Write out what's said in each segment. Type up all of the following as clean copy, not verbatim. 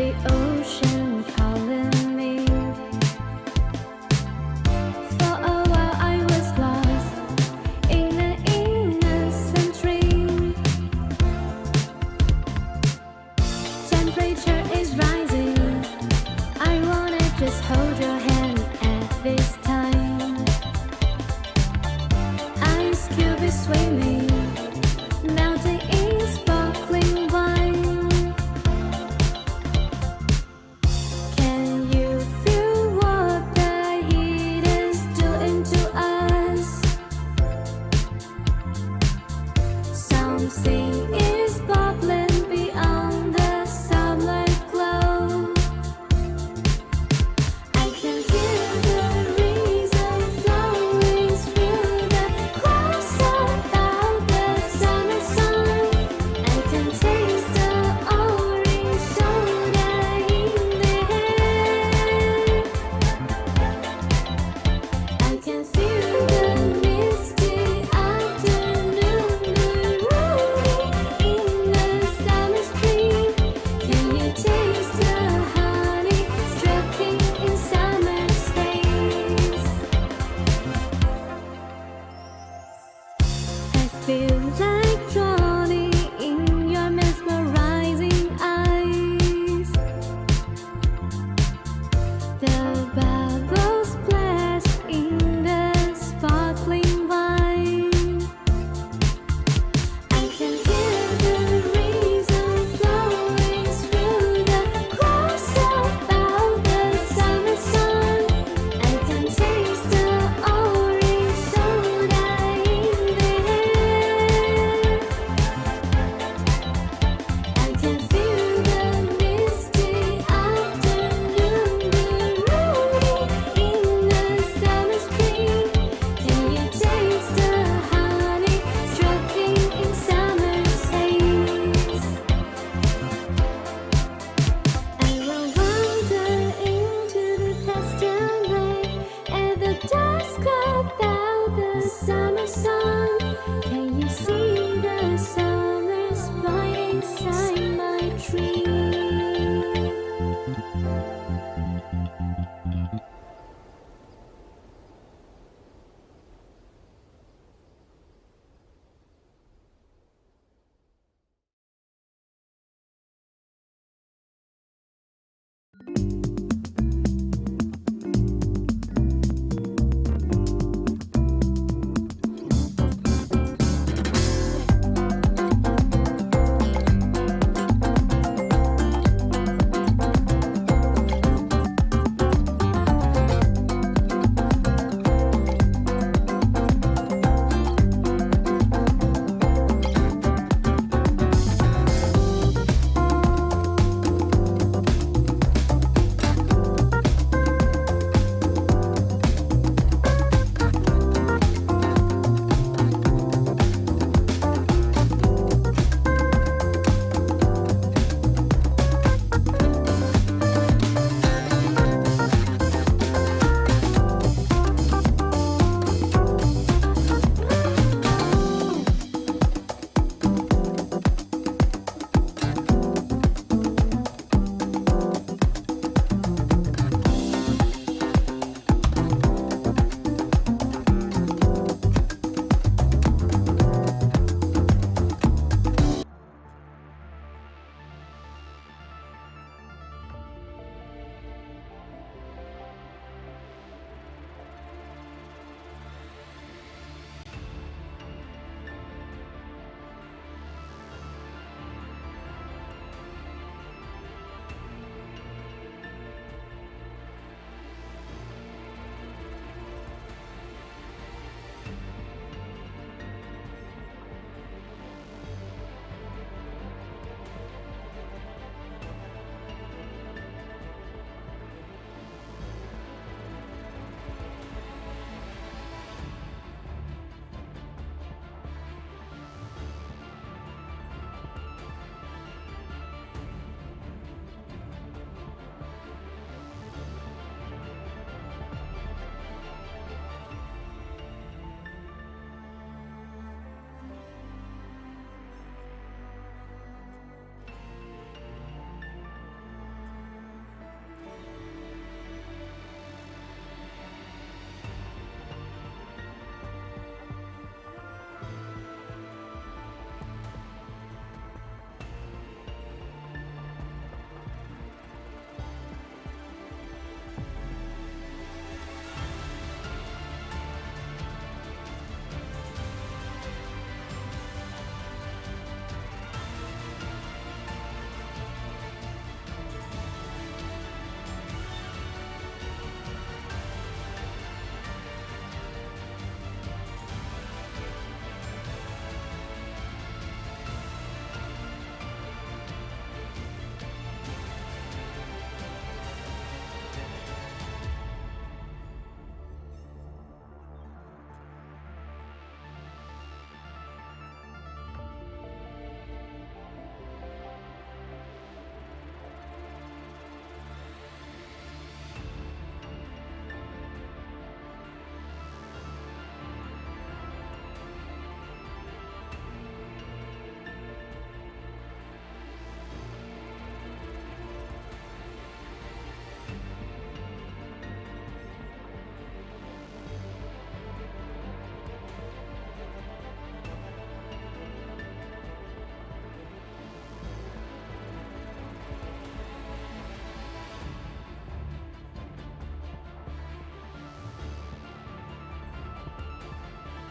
the ocean calling me. For a while I was lost in an innocent dream. Temperature is rising. I wanna just hold your hand at this time. Ice cube is swimming, melting in sparkling wine. Can you feel what the heat is doing to us? Something is bubbling beyond the summer glow.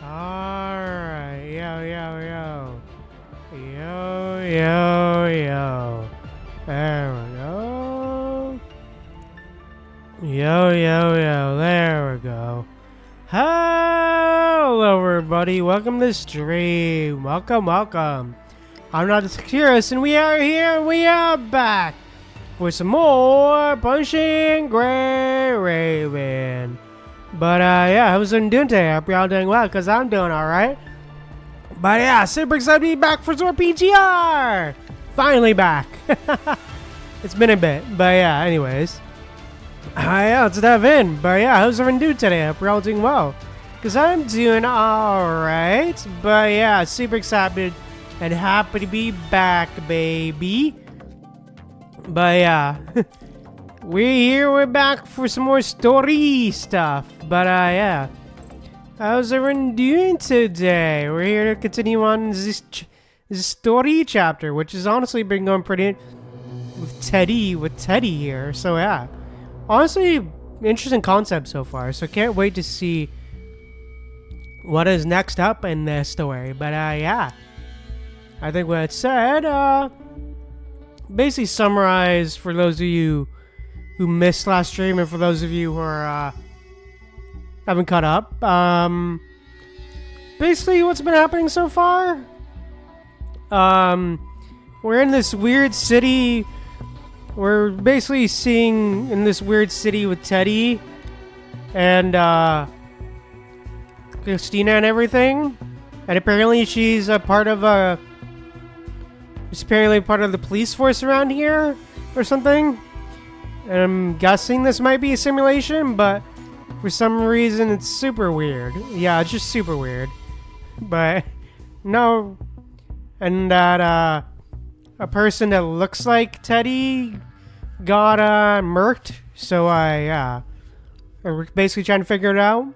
Alright, yo. Yo. There we go. Yo. There we go. Hello, everybody. Welcome to the stream. Welcome. I'm Noctis Kyrios, and we are here. We are back with some more Punching Gray Raven. But yeah, how's everyone doing today? I hope you're all doing well, because I'm doing alright. But yeah, super excited to be back for some more PGR! Finally back! It's been a bit, but yeah, anyways. Yeah, let's dive in. But yeah, how's everyone doing today? I hope you're all doing well. Because I'm doing alright. But yeah, super excited and happy to be back, baby. But yeah. We're back for some more story stuff. But yeah. How's everyone doing today? We're here to continue on this story chapter, which has honestly been going pretty with Teddy here. So yeah. Honestly, interesting concept so far. So can't wait to see what is next up in this story. But yeah. I think what it said, basically summarize for those of you who missed last stream, and for those of you who are haven't caught up. Basically, what's been happening so far? We're in this weird city. We're basically seeing in this weird city with Teddy and Christina and everything. And apparently, she's a part of she's apparently part of the police force around here or something. And I'm guessing this might be a simulation, but for some reason it's super weird. Yeah, it's just super weird. But no, and that a person that looks like Teddy got murked. So we're basically trying to figure it out.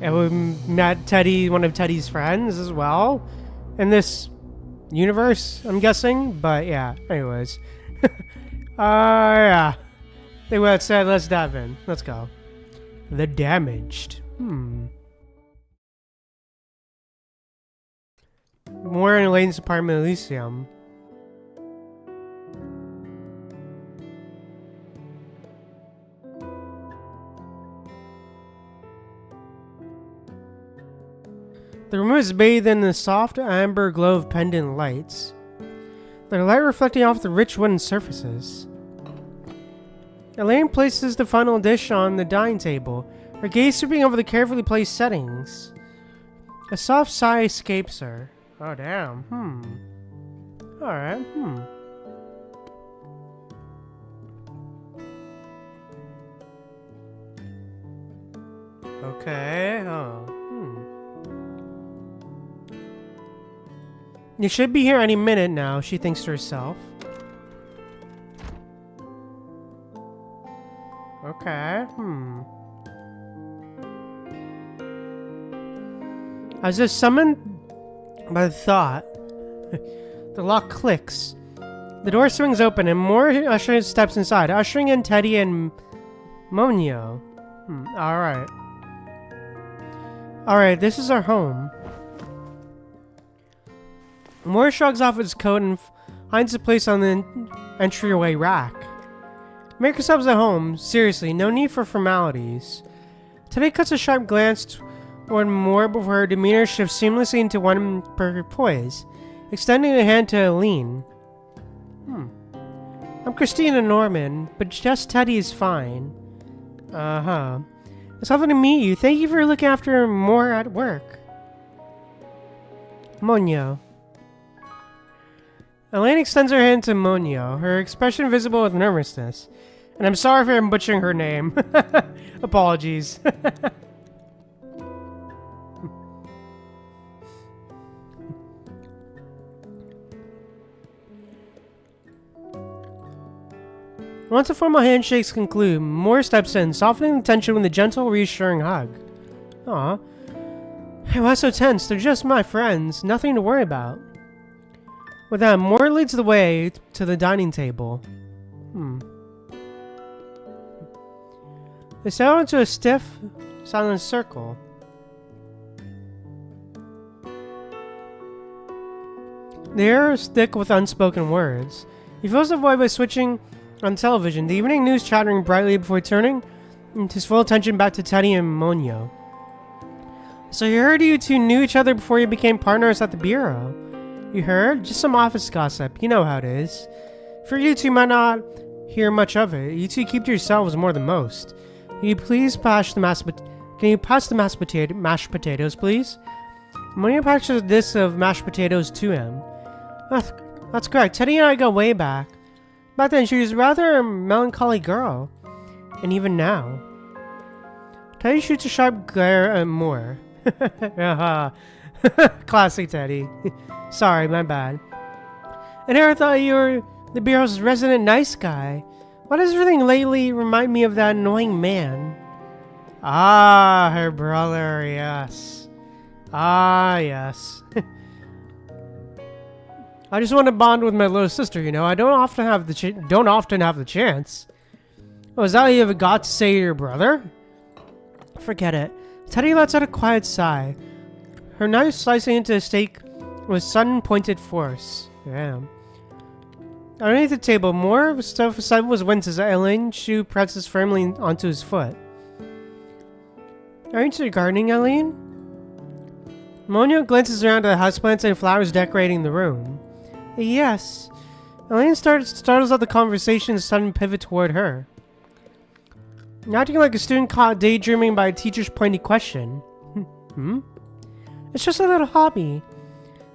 And we met Teddy, one of Teddy's friends as well, in this universe, I'm guessing. But yeah, anyways. Yeah. I think what that said, let's dive in. Let's go. The Damaged. More in Elaine's apartment, Elysium. The room is bathed in the soft amber glow of pendant lights, their light reflecting off the rich wooden surfaces. Elaine places the final dish on the dining table, her gaze sweeping over the carefully placed settings. A soft sigh escapes her. Oh, damn. Alright, Okay, You should be here any minute now, she thinks to herself. Okay, As if summoned by the thought, the lock clicks. The door swings open and more ushers steps inside, ushering in Teddy and Monio. Alright, this is our home. Moore shrugs off his coat and finds a place on the entryway rack. Make yourselves at home. Seriously, no need for formalities. Teddy cuts a sharp glance toward Moore before her demeanor shifts seamlessly into one perfect poise, extending a hand to Eileen. I'm Christina Norman, but just Teddy is fine. It's lovely to meet you. Thank you for looking after Moore at work. Monio. Elaine extends her hand to Monio, her expression visible with nervousness. And I'm sorry if I'm butchering her name. Apologies. Once the formal handshakes conclude, Moore steps in, softening the tension with a gentle, reassuring hug. Aw. Hey, why so tense? They're just my friends. Nothing to worry about. With that, Moore leads the way to the dining table. They settle into a stiff, silent circle. The air is thick with unspoken words. He fills the void by switching on television, the evening news chattering brightly before turning his full attention back to Teddy and Monyo. So you heard you two knew each other before you became partners at the bureau. You heard? Just some office gossip. You know how it is. For you two might not hear much of it. You two keep to yourselves more than most. Can you please pass the mashed potatoes, please? Monyo passes a dish of mashed potatoes to him. That's correct. Teddy and I go way back. Back then, she was a rather melancholy girl. And even now. Teddy shoots a sharp glare at Moore. Classic Teddy. Sorry, my bad. I never thought you were the bureau's resident nice guy. Why does everything lately remind me of that annoying man? Ah, her brother, yes. Ah, yes. I just want to bond with my little sister, you know. I don't often have the chance. Oh, is that all you ever got to say to your brother? Forget it. Teddy lets out a quiet sigh. Her knife slicing into a steak with sudden pointed force. Damn. Underneath the table, more stuff was went as Elaine's shoe presses firmly onto his foot. Aren't you gardening, Elaine? Monyo glances around at the houseplants and flowers decorating the room. Yes. Elaine startles out the conversation and sudden pivot toward her. Acting like a student caught daydreaming by a teacher's pointy question. It's just a little hobby.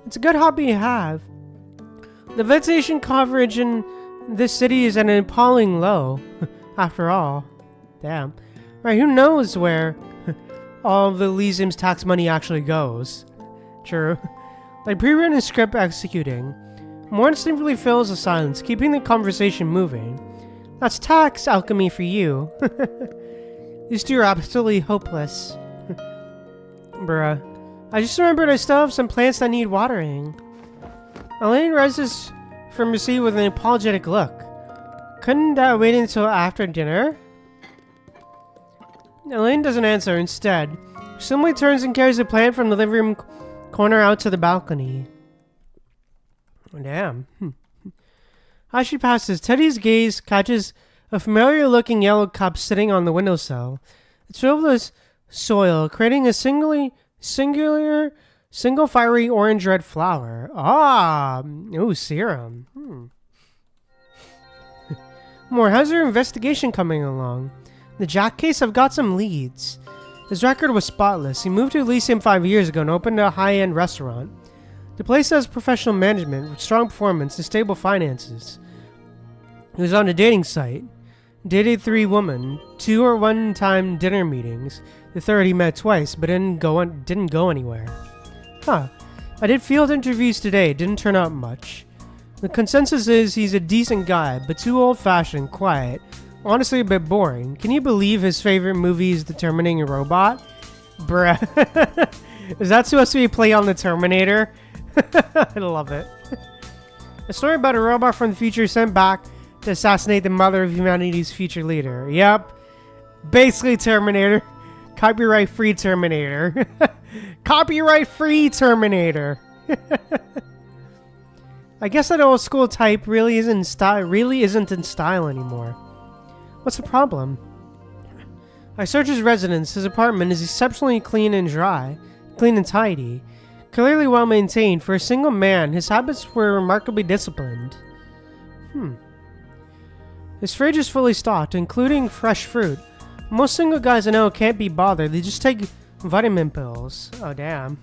It's a good hobby to have. The vegetation coverage in this city is at an appalling low. After all. Damn. Right, who knows where all of the Elysium's tax money actually goes. True. Like pre-written script executing. More instinctively fills the silence, keeping the conversation moving. That's tax alchemy for you. These two are absolutely hopeless. Bruh. I just remembered I still have some plants that need watering. Elaine rises from her seat with an apologetic look. Couldn't that wait until after dinner? Elaine doesn't answer. Instead, she simply turns and carries a plant from the living room corner out to the balcony. Damn. As she passes, Teddy's gaze catches a familiar-looking yellow cup sitting on the windowsill. It's filled with soil, creating a single fiery orange-red flower. Ah! Ooh, serum. More, how's your investigation coming along? The Jack case, I've got some leads. His record was spotless. He moved to Elysium 5 years ago and opened a high-end restaurant. The place has professional management, with strong performance and stable finances. He was on a dating site. Dated 3 women. 2 were one-time dinner meetings. The third he met twice, but didn't go anywhere. Huh. I did field interviews today. Didn't turn out much. The consensus is he's a decent guy, but too old-fashioned, quiet. Honestly, a bit boring. Can you believe his favorite movie is The Terminating Robot? Bruh. Is that supposed to be a play on The Terminator? I love it. A story about a robot from the future sent back to assassinate the mother of humanity's future leader. Yep. Basically Terminator. Copyright-free Terminator. Copyright-free Terminator. I guess that old school type really isn't in style anymore. What's the problem? I searched his residence. His apartment is exceptionally clean and tidy. Clearly well maintained. For a single man, his habits were remarkably disciplined. His fridge is fully stocked, including fresh fruit. Most single guys I know can't be bothered. They just take vitamin pills. Oh, damn.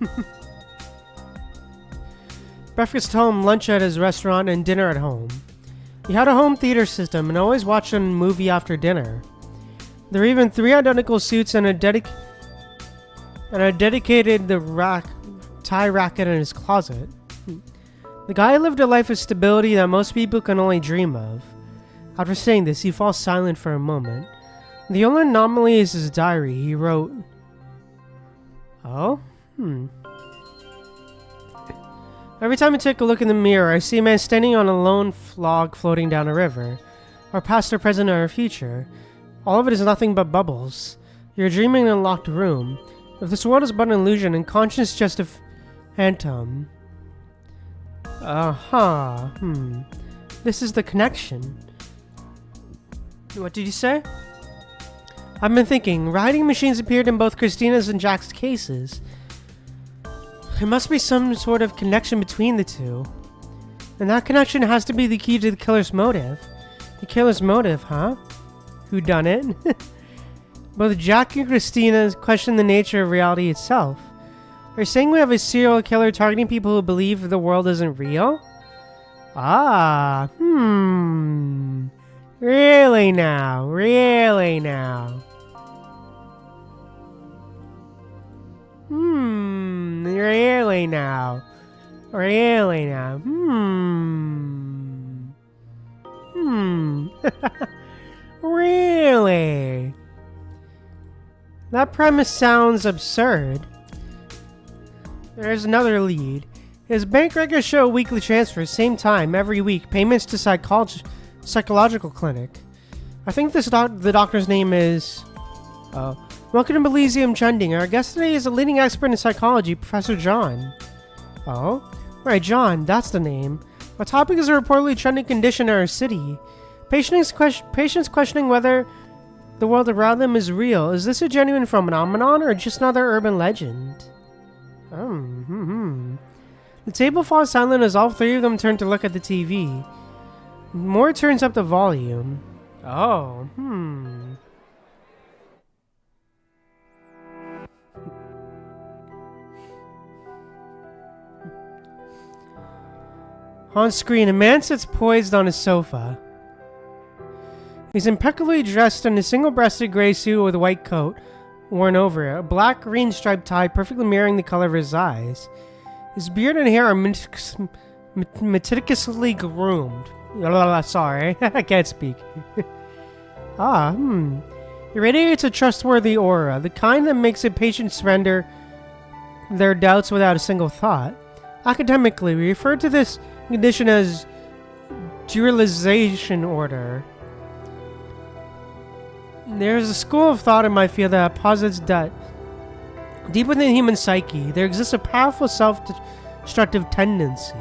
Breakfast at home, lunch at his restaurant, and dinner at home. He had a home theater system and always watched a movie after dinner. There were even 3 identical suits and a dedicated tie racket in his closet. The guy lived a life of stability that most people can only dream of. After saying this, he falls silent for a moment. The only anomaly is his diary. He wrote, "Oh? Every time I take a look in the mirror, I see a man standing on a lone log floating down a river. Our past, our present, and our future. All of it is nothing but bubbles. You're dreaming in a locked room. If this world is but an illusion and conscience just a phantom, Uh-huh. This is the connection. What did you say? I've been thinking. Writing machines appeared in both Christina's and Jack's cases. There must be some sort of connection between the two. And that connection has to be the key to the killer's motive. The killer's motive, huh? Who done it? Both Jack and Christina question the nature of reality itself. Are you saying we have a serial killer targeting people who believe the world isn't real? Ah, Really now? Really now? Really now? Really now? Really? That premise sounds absurd. There's another lead. His bank records show weekly transfers, same time, every week, payments to psychological clinic. I think the doctor's name is... Welcome to Elysium Trending. Our guest today is a leading expert in psychology, Professor John. Oh? Right, John, that's the name. Our topic is a reportedly trending condition in our city. Patients questioning whether the world around them is real. Is this a genuine phenomenon or just another urban legend? The table falls silent as all three of them turn to look at the TV. Moore turns up the volume. Oh, On screen, a man sits poised on a sofa. He's impeccably dressed in a single-breasted gray suit with a white coat worn over it, a black green striped tie perfectly mirroring the color of his eyes. His beard and hair are meticulously groomed. Sorry, I can't speak. He radiates a trustworthy aura, the kind that makes a patient surrender their doubts without a single thought. Academically, we refer to this condition as dualization order. There's a school of thought in my field that posits that deep within the human psyche, there exists a powerful self-destructive tendency.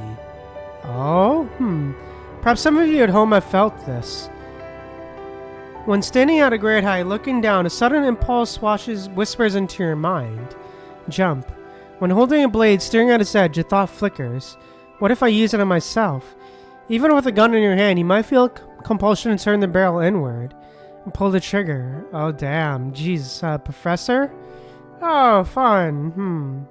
Oh, Perhaps some of you at home have felt this. When standing at a great height, looking down, a sudden impulse whispers into your mind. Jump. When holding a blade, staring at its edge, a thought flickers. What if I use it on myself? Even with a gun in your hand, you might feel compulsion to turn the barrel inward and pull the trigger. Oh, damn. Jeez, Professor? Oh, fun.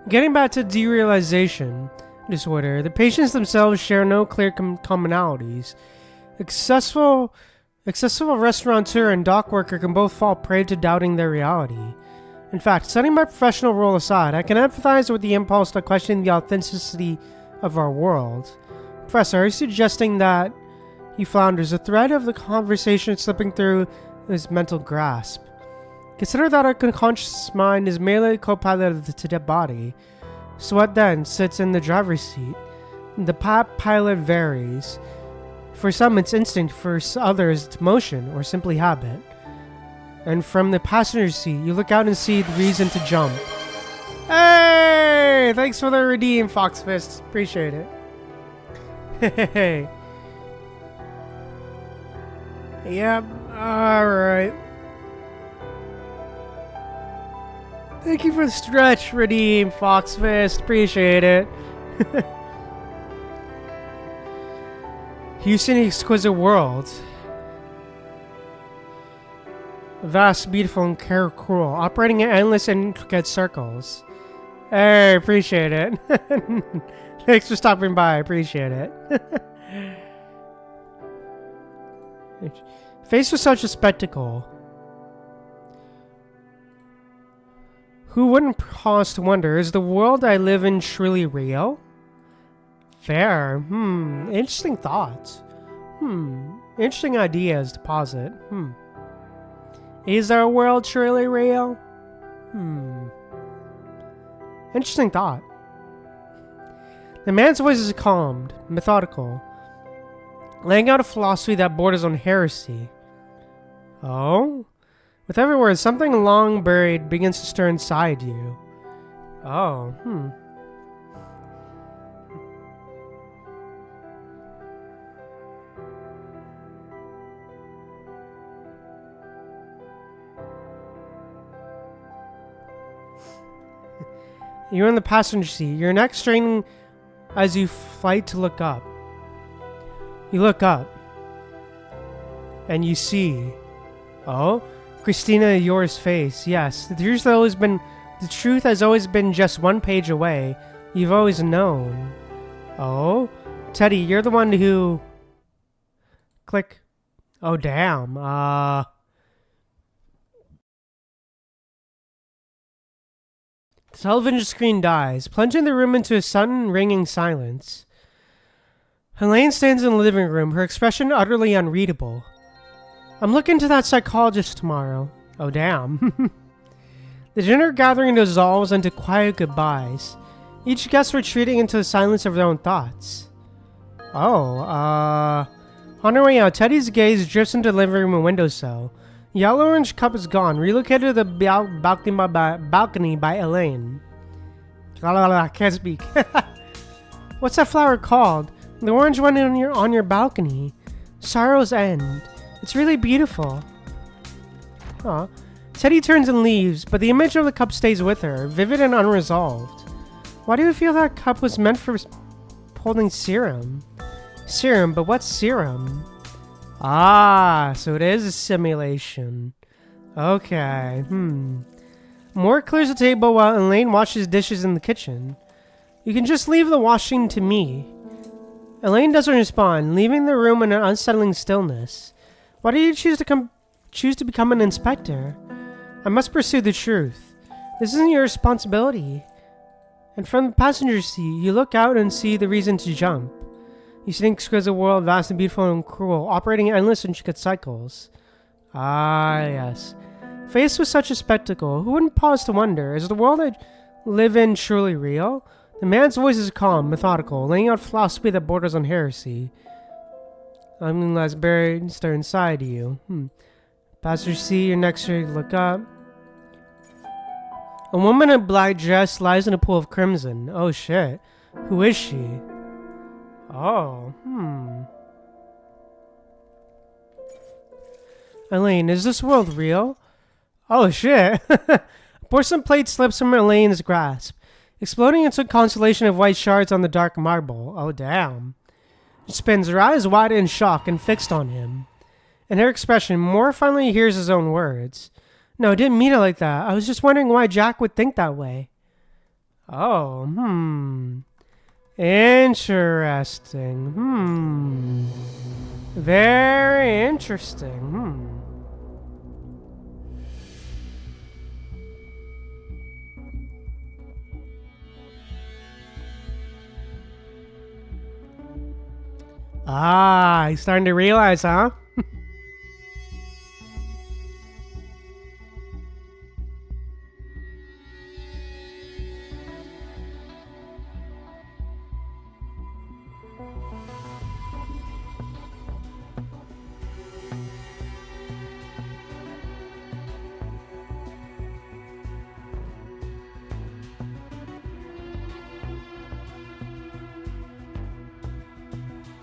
Getting back to derealization disorder, the patients themselves share no clear commonalities. Successful restaurateur and dock worker can both fall prey to doubting their reality. In fact, setting my professional role aside, I can empathize with the impulse to question the authenticity of our world. Professor, are you suggesting that he flounders, a thread of the conversation slipping through his mental grasp? Consider that our conscious mind is merely a co-pilot of the body. So what then sits in the driver's seat? The pilot varies. For some it's instinct, for others it's motion, or simply habit. And from the passenger seat, you look out and see the reason to jump. Hey! Thanks for the redeem, Foxfist. Appreciate it. Hey. Yep, alright. Thank you for the stretch, redeem, Foxfist. Appreciate it. Houston, exquisite world. Vast, beautiful, and cruel, operating in endless and intricate circles. Hey, appreciate it. Thanks for stopping by. I appreciate it. Faced with such a spectacle, who wouldn't pause to wonder, is the world I live in truly real? Fair. Interesting thoughts. Interesting ideas to posit. Is our world truly real? Interesting thought. The man's voice is calmed, methodical, laying out a philosophy that borders on heresy. Oh? With every word, something long buried begins to stir inside you. Oh, You're in the passenger seat, your neck straining as you fight to look up. You look up, and you see... Oh? Christina, yours face. Yes, the truth has always been just one page away. You've always known. Oh? Teddy, you're the one who... Click. Oh, damn. The television screen dies, plunging the room into a sudden ringing silence. Helene stands in the living room, her expression utterly unreadable. I'm looking to that psychologist tomorrow. Oh, damn. The dinner gathering dissolves into quiet goodbyes, each guest retreating into the silence of their own thoughts. On her way out, Teddy's gaze drifts into the living room windowsill. The yellow-orange cup is gone, relocated to the balcony by Elaine. I can't speak. What's that flower called? The orange one on your balcony. Sorrow's End. It's really beautiful. Aw. Teddy turns and leaves, but the image of the cup stays with her, vivid and unresolved. Why do you feel that cup was meant for holding serum? Serum, but what's serum? Ah, so it is a simulation. Okay, Moore clears the table while Elaine washes dishes in the kitchen. You can just leave the washing to me. Elaine doesn't respond, leaving the room in an unsettling stillness. Why do you choose to become an inspector? I must pursue the truth. This isn't your responsibility. And from the passenger seat, you look out and see the reason to jump. You see an exquisite world, vast and beautiful and cruel, operating endless intricate cycles. Ah, yes. Faced with such a spectacle, who wouldn't pause to wonder, is the world I live in truly real? The man's voice is calm, methodical, laying out philosophy that borders on heresy. Something that's buried and stir inside you. Passenger seat, your next to look up. A woman in a black dress lies in a pool of crimson. Oh shit. Who is she? Oh, Elaine, is this world real? Oh shit. A porcelain plate slips from Elaine's grasp, exploding into a constellation of white shards on the dark marble. Oh damn. She spins, her eyes wide in shock and fixed on him. In her expression, Moore finally hears his own words. No, I didn't mean it like that. I was just wondering why Jack would think that way. Oh, Interesting. Very interesting. Ah, he's starting to realize, huh?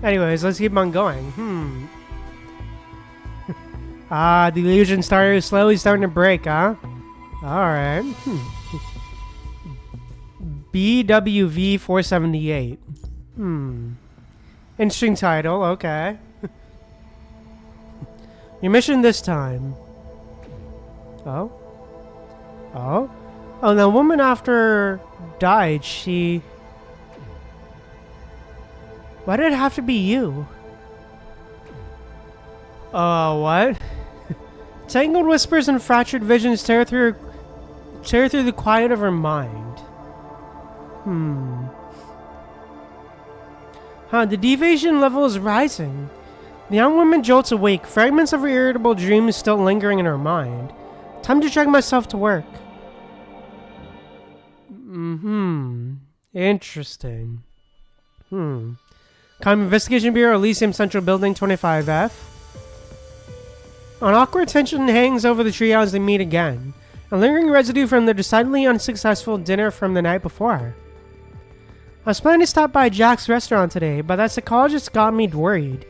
Anyways, let's keep on going. The illusion slowly starting to break, huh? Alright. BWV 478. Interesting title, okay. Your mission this time. Oh, the woman after died, she... Why did it have to be you? What? Tangled whispers and fractured visions tear through the quiet of her mind. The deviation level is rising. The young woman jolts awake, fragments of her irritable dreams still lingering in her mind. Time to drag myself to work. Interesting. Crime Investigation Bureau, Elysium Central Building, 25F. An awkward tension hangs over the trio as they meet again. A lingering residue from their decidedly unsuccessful dinner from the night before. I was planning to stop by Jack's restaurant today, but that psychologist got me worried.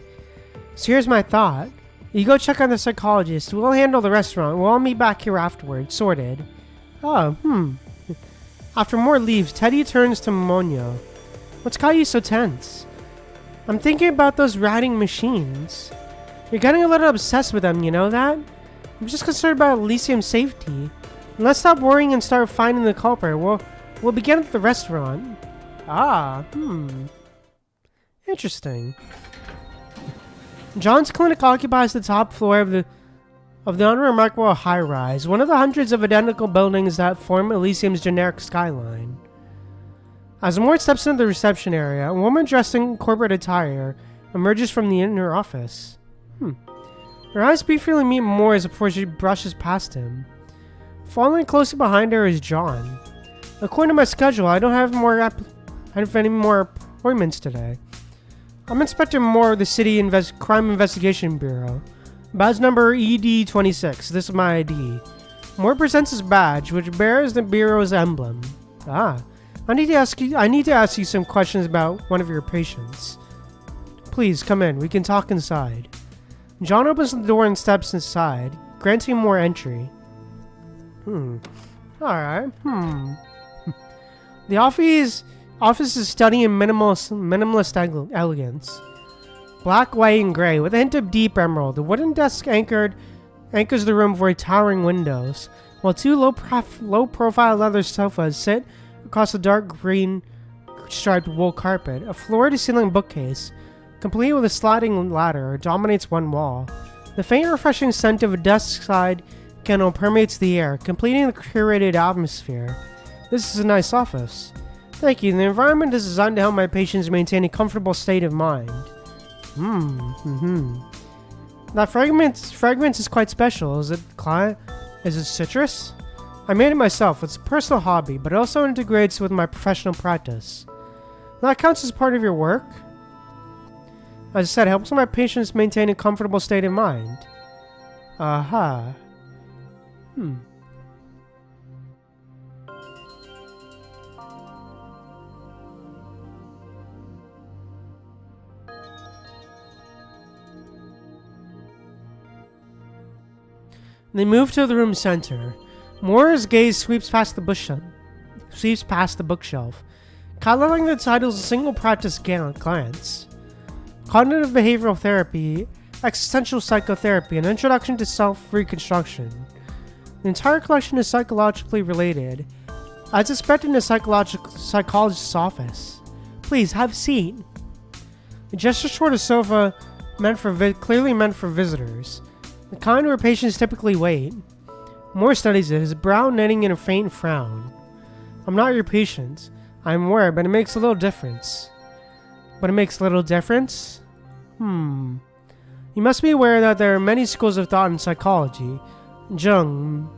So here's my thought. You go check on the psychologist, we'll handle the restaurant, we'll all meet back here afterwards, sorted. After more leaves, Teddy turns to Monyo. What's got you so tense? I'm thinking about those ratting machines. You're getting a little obsessed with them, you know that? I'm just concerned about Elysium's safety. Let's stop worrying and start finding the culprit. We'll begin at the restaurant. Interesting. John's clinic occupies the top floor of the unremarkable high-rise, one of the hundreds of identical buildings that form Elysium's generic skyline. As Moore steps into the reception area, a woman dressed in corporate attire emerges from the inner office. Her eyes briefly meet Moore's before she brushes past him. Following closely behind her is John. According to my schedule, I don't have any more appointments today. I'm Inspector Moore of the City Crime Investigation Bureau. Badge number ED26. This is my ID. Moore presents his badge, which bears the Bureau's emblem. I need to ask you some questions about one of your patients. Please, come in. We can talk inside. John opens the door and steps inside, granting Moore entry. Alright. The office is studying minimalist elegance. Black, white, and gray, with a hint of deep emerald. The wooden desk anchors the room for towering windows, while two low-profile leather sofas sit across the dark green striped wool carpet. A floor-to-ceiling bookcase, complete with a sliding ladder, dominates one wall. The faint, refreshing scent of a desk-side candle permeates the air, completing the curated atmosphere. This is a nice office. Thank you. The environment is designed to help my patients maintain a comfortable state of mind. That fragrance is quite special. Is it citrus? I made it myself. It's a personal hobby, but it also integrates with my professional practice. That counts as part of your work? As I said, it helps my patients maintain a comfortable state of mind. They move to the room center. Moore's gaze sweeps past the bookshelf, highlighting the titles a single practice glance. Cognitive behavioral therapy, existential psychotherapy, and introduction to self-reconstruction. The entire collection is psychologically related, as expected in a psychologist's office. Please, have a seat. A gesture toward a sofa clearly meant for visitors, the kind where patients typically wait. Moore studies it, his brow knitting in a faint frown. I'm not your patient. I'm aware, but it makes a little difference. You must be aware that there are many schools of thought in psychology. Jung,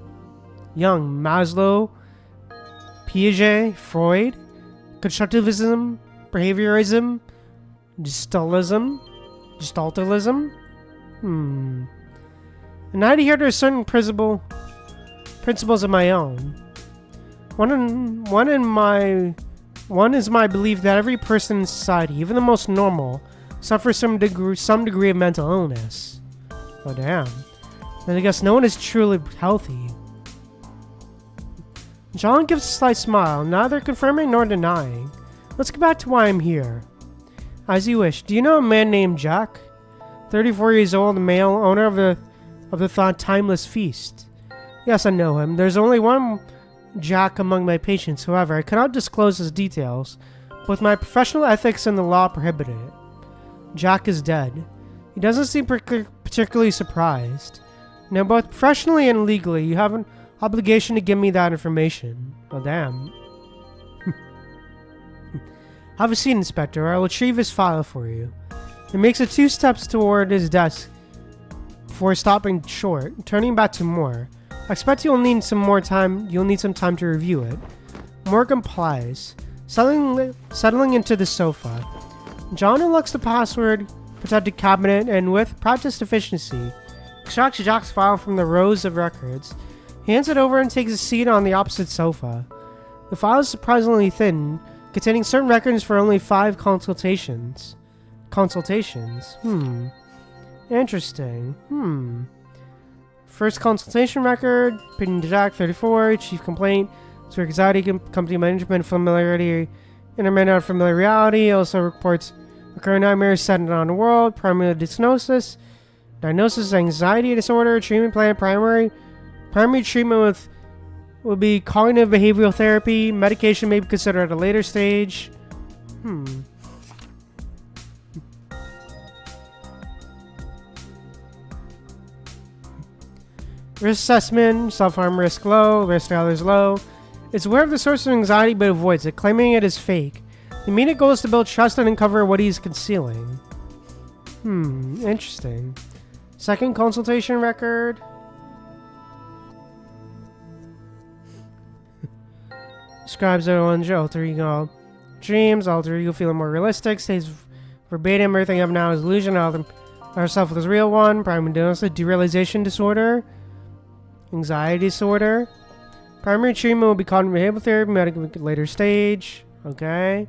Maslow, Piaget, Freud, constructivism, behaviorism, Gestaltalism. And I adhere to certain principles of my own. One is my belief that every person in society, even the most normal, suffers some degree of mental illness. Oh damn. Then I guess no one is truly healthy. John gives a slight smile, neither confirming nor denying. Let's get back to why I'm here. As you wish. Do you know a man named Jack? 34 years old, male, owner of the timeless feast. Yes, I know him. There's only one Jack among my patients, however, I cannot disclose his details, but my professional ethics and the law prohibit it. Jack is dead. He doesn't seem particularly surprised. Now, both professionally and legally, you have an obligation to give me that information. Oh, damn. Have a seat, Inspector, or I'll retrieve his file for you. He makes it 2 steps toward his desk before stopping short, turning back to Moore. I expect you'll need some time to review it. Moore complies. settling into the sofa. John unlocks the password protected cabinet and, with practiced efficiency, extracts Jack's file from the rows of records. He hands it over and takes a seat on the opposite sofa. The file is surprisingly thin, containing certain records for only 5 consultations. Interesting. First consultation record, Ping Jack 34, chief complaint, so anxiety, company management, familiarity, intermittent familiarity, also reports recurring nightmares centered on the world, primary diagnosis, anxiety disorder, treatment plan, primary treatment will be cognitive behavioral therapy, medication may be considered at a later stage. Risk assessment, self-harm risk low, risk to others low. It's aware of the source of anxiety but avoids it, claiming it is fake. The immediate goal is to build trust and uncover what he's concealing. Interesting. Second consultation record. Describes everyone's alter ego dreams, alter ego feeling more realistic, states verbatim, everything up now is illusion, ourself is real one, primary diagnosis, derealization disorder, anxiety disorder. Primary treatment will be cognitive behavioral therapy, medical later stage. Okay.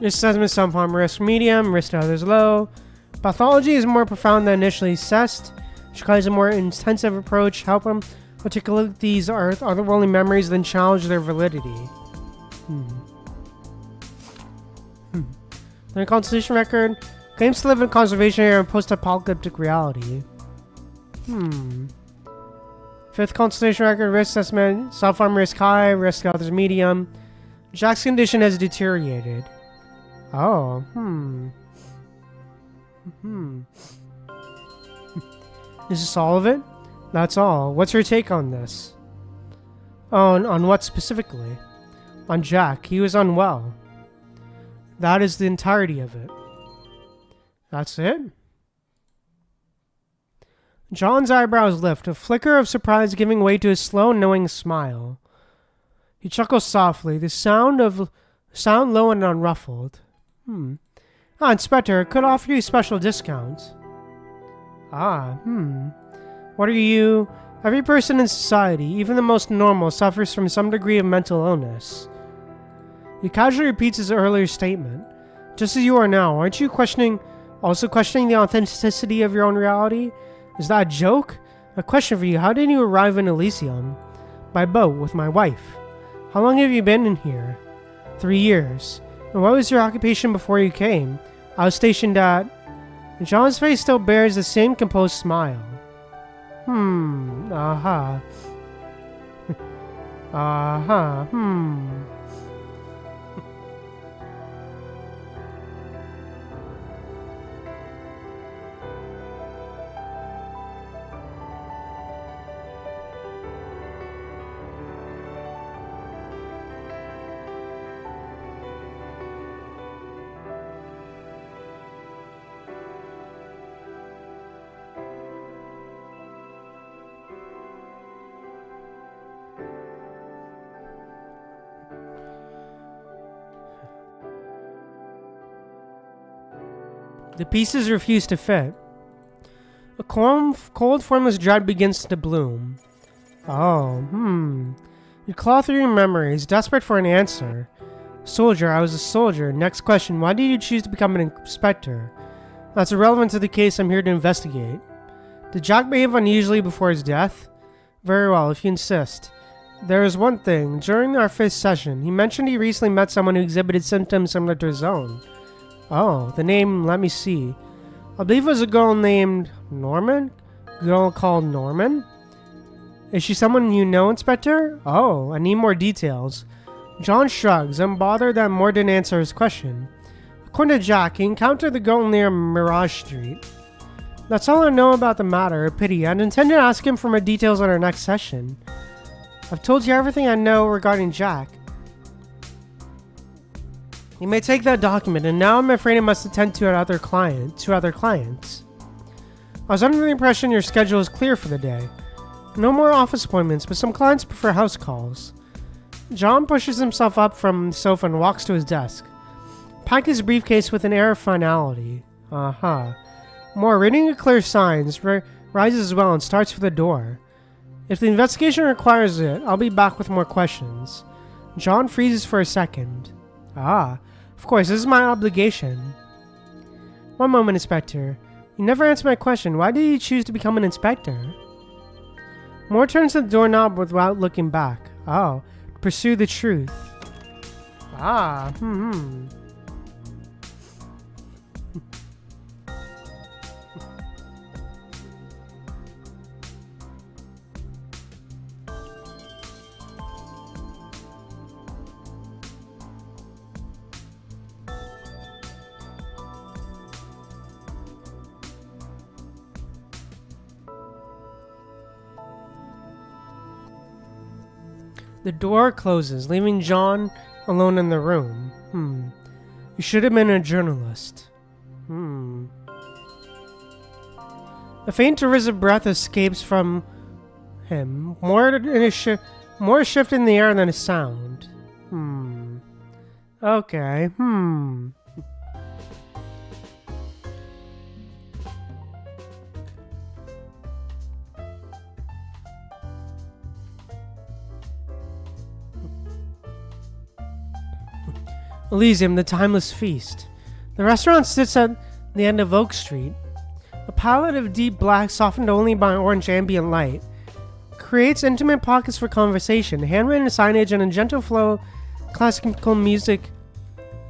Risk assessment, self-harm risk medium, risk to others low. Pathology is more profound than initially assessed, which requires a more intensive approach. Help them articulate these otherworldly memories, then challenge their validity. Then consultation record claims to live in conservation area in post-apocalyptic reality. Fifth consultation record, risk assessment, self-harm risk high, risk to others medium. Jack's condition has deteriorated. Oh, Is this all of it? That's all. What's your take on this? On what specifically? On Jack. He was unwell. That is the entirety of it. That's it? John's eyebrows lift, a flicker of surprise giving way to a slow, knowing smile. He chuckles softly, the sound low and unruffled. Inspector, could offer you special discounts. What are you? Every person in society, even the most normal, suffers from some degree of mental illness. He casually repeats his earlier statement. Just as you are now, aren't you also questioning the authenticity of your own reality? Is that a joke? A question for you, how did you arrive in Elysium? By boat, with my wife. How long have you been in here? 3 years. And what was your occupation before you came? I was stationed at... John's face still bears the same composed smile. The pieces refuse to fit. A cold formless dread begins to bloom. You claw through your memories, desperate for an answer. Soldier, I was a soldier. Next question, why did you choose to become an inspector? That's irrelevant to the case I'm here to investigate. Did Jack behave unusually before his death? Very well, if you insist. There is one thing. During our 5th session, he mentioned he recently met someone who exhibited symptoms similar to his own. Oh, the name, let me see. I believe it was a girl named Norman? Girl called Norman? Is she someone you know, Inspector? Oh, I need more details. John shrugs, unbothered that Moore didn't answer his question. According to Jack, he encountered the girl near Mirage Street. That's all I know about the matter, a pity. I'd intended to ask him for more details on our next session. I've told you everything I know regarding Jack. You may take that document, and now I'm afraid I must attend to other clients. I was under the impression your schedule is clear for the day. No more office appointments, but some clients prefer house calls. John pushes himself up from the sofa and walks to his desk. Packed his briefcase with an air of finality. More reading a clear signs, rises as well and starts for the door. If the investigation requires it, I'll be back with more questions. John freezes for a second. Of course, this is my obligation. One moment, Inspector. You never answered my question. Why did you choose to become an inspector? Moore turns to the doorknob without looking back. To pursue the truth. The door closes, leaving John alone in the room. You should have been a journalist. A faint derisive breath escapes from him, more shift in the air than a sound. Okay, Elysium, the Timeless Feast. The restaurant sits at the end of Oak Street. A palette of deep black, softened only by orange ambient light, creates intimate pockets for conversation. Handwritten signage and a gentle flow of classical music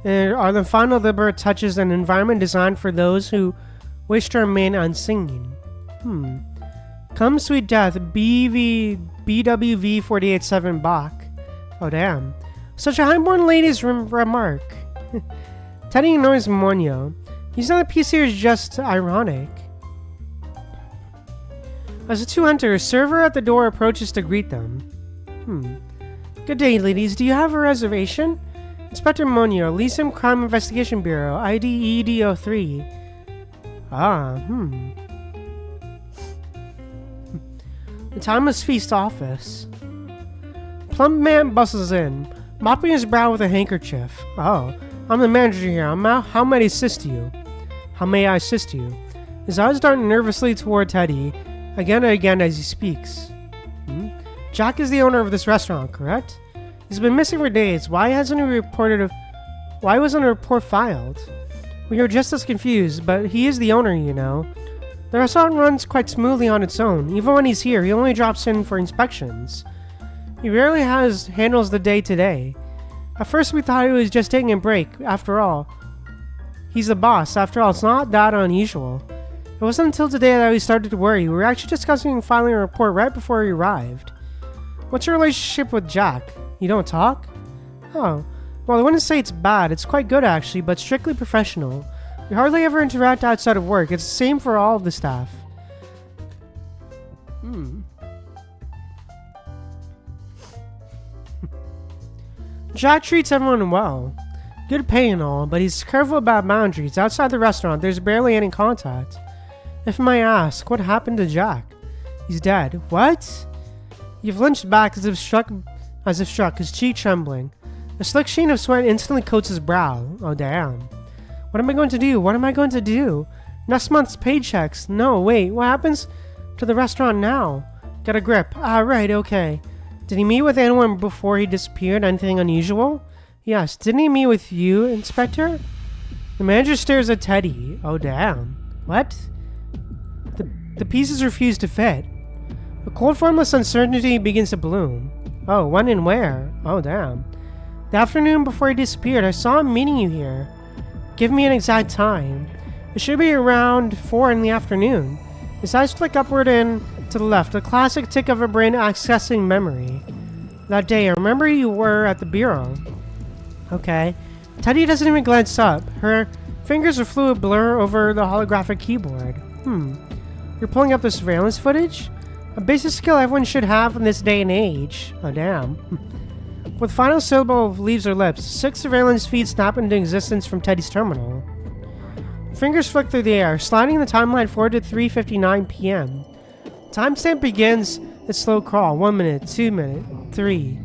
are the final deliberate touches, an environment designed for those who wish to remain unseen. Come Sweet Death, BWV 487 Bach. Oh damn. Such a highborn lady's remark. Teddy ignores Monyo. He's not a piece here, is just ironic. As the two enter, a server at the door approaches to greet them. Good day, ladies. Do you have a reservation? Inspector Monyo, Elysium Crime Investigation Bureau, ID ED03. The Timeless Feast office. Plump man bustles in, mopping his brow with a handkerchief. I'm the manager here. How may I assist you? His eyes dart nervously toward Teddy, again and again as he speaks. Jack is the owner of this restaurant, correct? He's been missing for days. Why wasn't a report filed? We are just as confused, but he is the owner, you know. The restaurant runs quite smoothly on its own. Even when he's here, he only drops in for inspections. He rarely handles the day-to-day. At first we thought he was just taking a break. After all, he's the boss. After all, it's not that unusual. It wasn't until today that we started to worry. We were actually discussing filing a report right before he arrived. What's your relationship with Jack? You don't talk? Well, I wouldn't say it's bad. It's quite good actually, but strictly professional. We hardly ever interact outside of work. It's the same for all of the staff. Jack treats everyone well. Good pay and all, but he's careful about boundaries. Outside the restaurant, there's barely any contact. If I may ask, what happened to Jack? He's dead. What? He flinched back as if struck, his cheek trembling. A slick sheen of sweat instantly coats his brow. Oh damn. What am I going to do? Next month's paychecks. No, wait, what happens to the restaurant now? Get a grip. Right, okay. Did he meet with anyone before he disappeared? Anything unusual? Yes. Didn't he meet with you, Inspector? The manager stares at Teddy. Oh, damn. What? The pieces refuse to fit. A cold, formless uncertainty begins to bloom. Oh, when and where? Oh, damn. The afternoon before he disappeared, I saw him meeting you here. Give me an exact time. It should be around 4 in the afternoon. His eyes flick upward and to the left, a classic tick of a brain accessing memory. That day, I remember you were at the bureau. Okay. Teddy doesn't even glance up. Her fingers are fluid blur over the holographic keyboard. You're pulling up the surveillance footage? A basic skill everyone should have in this day and age. Oh, damn. With final syllable leaves her lips, 6 surveillance feeds snap into existence from Teddy's terminal. Fingers flick through the air, sliding the timeline forward to 3:59 p.m. Timestamp begins its slow crawl. 1 minute, 2 minutes, 3.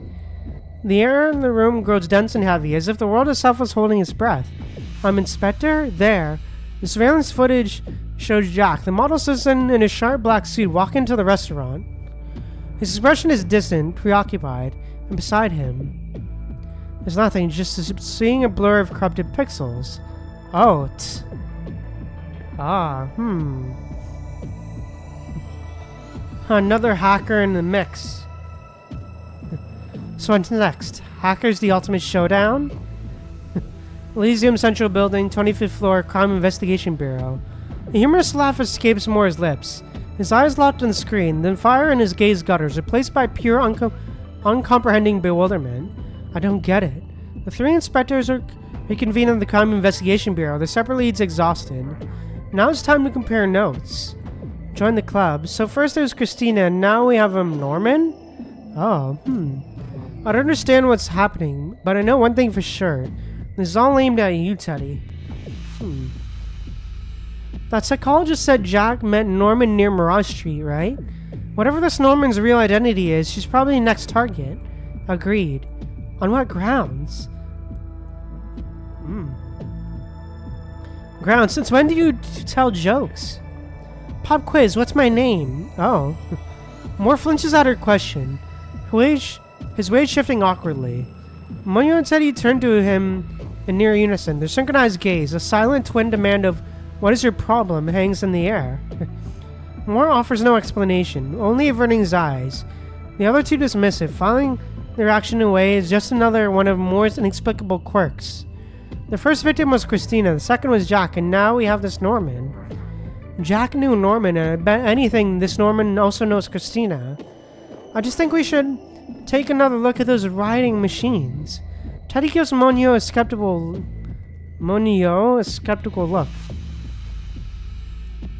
The air in the room grows dense and heavy, as if the world itself was holding its breath. Inspector? There. The surveillance footage shows Jack, the model citizen in a sharp black suit, walk into the restaurant. His expression is distant, preoccupied, and beside him, there's nothing, just seeing a blur of corrupted pixels. Oh, Another hacker in the mix. So what's next? Hackers the ultimate showdown? Elysium Central Building, 25th floor, Crime Investigation Bureau. A humorous laugh escapes Moore's lips. His eyes locked on the screen, then fire in his gaze gutters, replaced by pure uncomprehending bewilderment. I don't get it. The three inspectors are reconvened in the Crime Investigation Bureau, their separate leads exhausted. Now it's time to compare notes. Join the club. So first there's Christina, and now we have Norman? Oh, I don't understand what's happening, but I know one thing for sure. This is all aimed at you, Teddy. That psychologist said Jack met Norman near Mirage Street, right? Whatever this Norman's real identity is, she's probably the next target. Agreed. On what grounds? Grounds? Since when do you tell jokes? Pop quiz, what's my name? Oh. Moore flinches at her question. His weight shifting awkwardly. Monyo and Teddy turn to him in near unison, their synchronized gaze, a silent twin demand of "What is your problem?" hangs in the air. Moore offers no explanation, only averting his eyes. The other two dismissive, filing their action away is just another one of Moore's inexplicable quirks. The first victim was Christina, the second was Jack, and now we have this Norman. Jack knew Norman, and I bet anything this Norman also knows Christina. I just think we should take another look at those riding machines. Teddy gives Monyo a skeptical look.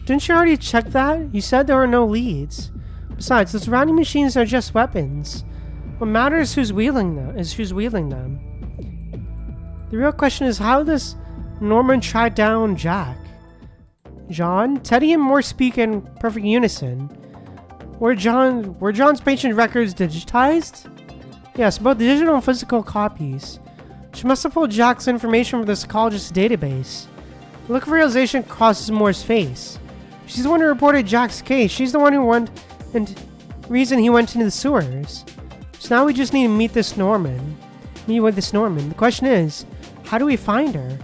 Didn't you already check that? You said there were no leads. Besides, those riding machines are just weapons. What matters is who's wielding them. The real question is, how does Norman track down Jack? John? Teddy and Moore speak in perfect unison. Were John's patient records digitized? Yes, both digital and physical copies. She must have pulled Jack's information from the psychologist's database. The look of realization crosses Moore's face. She's the one who reported Jack's case. She's the one who went and reason he went into the sewers. So now we just need to meet with this Norman. The question is, how do we find her?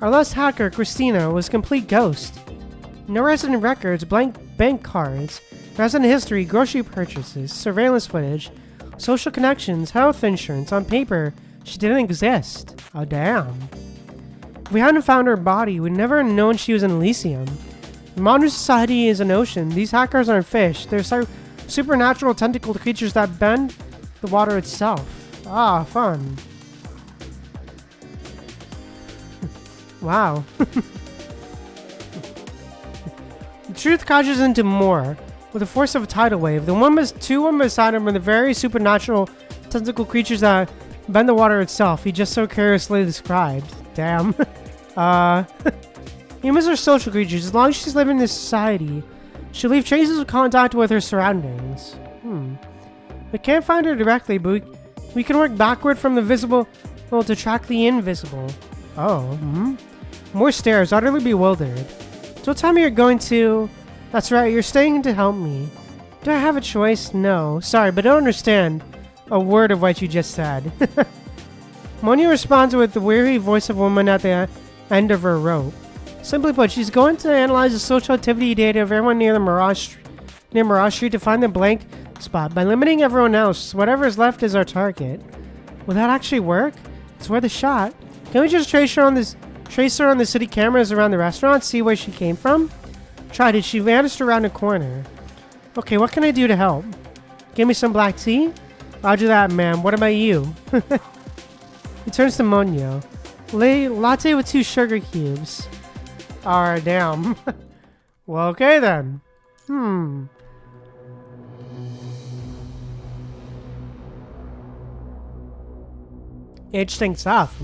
Our last hacker, Christina, was a complete ghost. No resident records, blank bank cards, resident history, grocery purchases, surveillance footage, social connections, health insurance. On paper, she didn't exist. Oh, damn. If we hadn't found her body, we'd never have known she was in Elysium. Modern society is an ocean. These hackers aren't fish. They're supernatural tentacled creatures that bend the water itself. Ah, fun. Wow. The truth crashes into Moore with the force of a tidal wave. The two women beside him are the very supernatural tentacle creatures that bend the water itself. He just so curiously described. Damn. Humans are social creatures. As long as she's living in this society, she'll leave traces of contact with her surroundings. We can't find her directly, but we can work backward from the visible to track the invisible. Oh, More stares, utterly bewildered. So tell me you're going to... That's right, you're staying to help me. Do I have a choice? No. Sorry, but I don't understand a word of what you just said. Monia responds with the weary voice of a woman at the end of her rope. Simply put, she's going to analyze the social activity data of everyone near Mirage Street to find the blank spot. By limiting everyone else, whatever is left is our target. Will that actually work? It's worth a shot. Can we just trace her on the city cameras around the restaurant, see where she came from? Tried it. She vanished around a corner. Okay, what can I do to help? Give me some black tea? Roger that, ma'am. What about you? He turns to Monyo. Latte with 2 sugar cubes. Alright, damn. Well, okay then. Interesting stuff.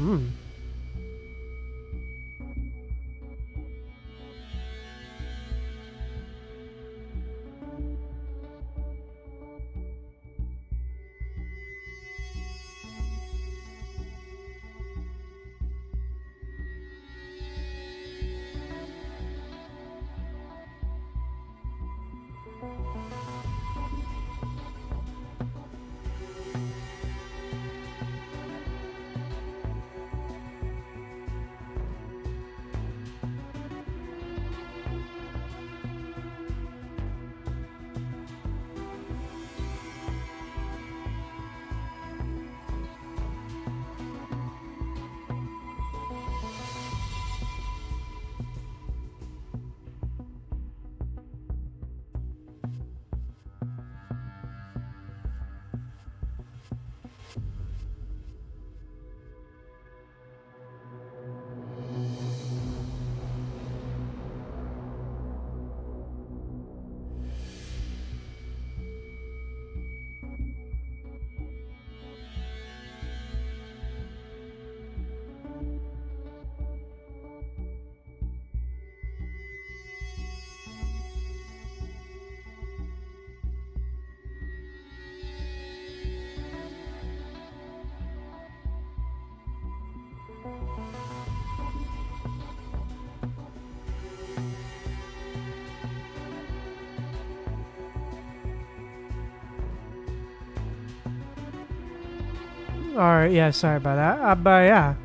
Alright, yeah, sorry about that. But yeah,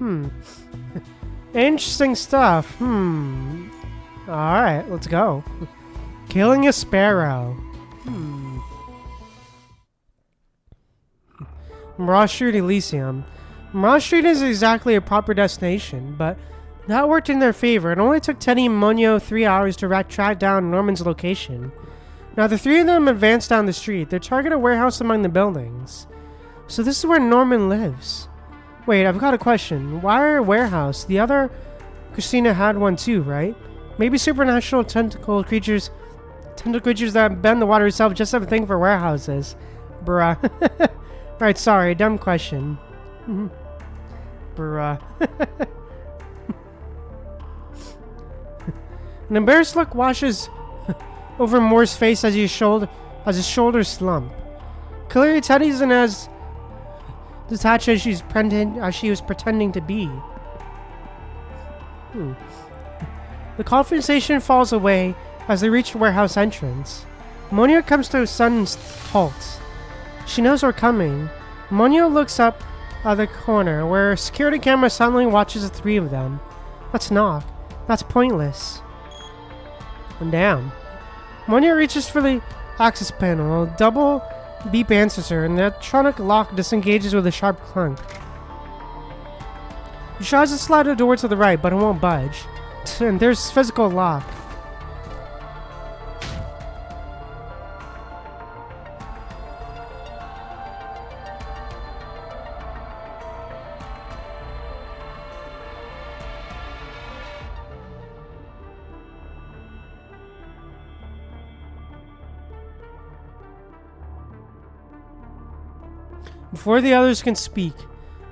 Interesting stuff. Alright, let's go. Killing a sparrow. Mirage Street Elysium. Mirage Street isn't exactly a proper destination, but that worked in their favor. It only took Teddy and Monyo 3 hours to track down Norman's location. Now, the three of them advanced down the street. They target a warehouse among the buildings. So this is where Norman lives. Wait, I've got a question. Why a warehouse? The other Christina had one too, right? Maybe supernatural tentacle creatures that bend the water itself just have a thing for warehouses. Bruh. Right, sorry, dumb question. Bruh. An embarrassed look washes over Moore's face as his shoulders slump. Clearly, Teddy isn't as detached as she was pretending to be. The conversation falls away as they reach the warehouse entrance. Monyo comes to a sudden halt. She knows we're coming. Monyo looks up at the corner where a security camera suddenly watches the three of them. Let's knock. That's pointless. And damn. Monyo reaches for the access panel. A double beep answers her, and the electronic lock disengages with a sharp clunk. She tries to slide the door to the right, but it won't budge. And there's physical lock. Before the others can speak,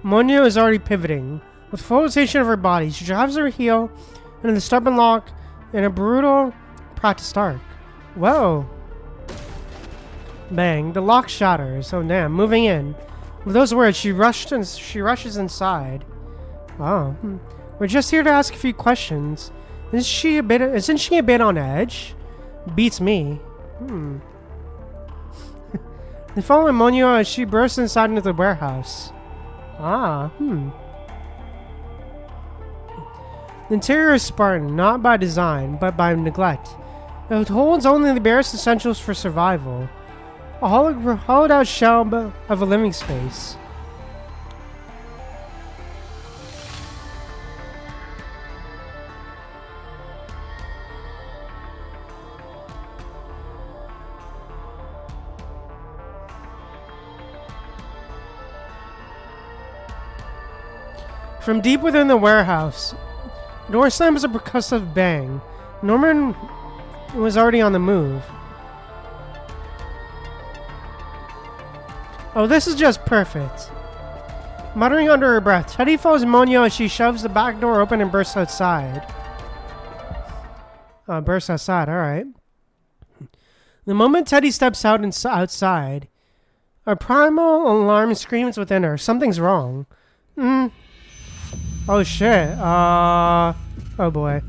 Monyo is already pivoting. With full rotation of her body, she drives her heel into the stubborn lock in a brutal practice arc. Whoa. Bang, the lock shatters. Oh damn, moving in. With those words, she rushes inside. Oh. We're just here to ask a few questions. Isn't she a bit on edge? Beats me. They follow Monyo as she bursts inside into the warehouse. The interior is Spartan, not by design, but by neglect. It holds only the barest essentials for survival. A hollowed out shell of a living space. From deep within the warehouse, the door slams with a percussive bang. Norman was already on the move. Oh, this is just perfect. Muttering under her breath, Teddy follows Monyo as she shoves the back door open and bursts outside. Bursts outside, alright. The moment Teddy steps outside, a primal alarm screams within her. Something's wrong. Oh shit, oh boy.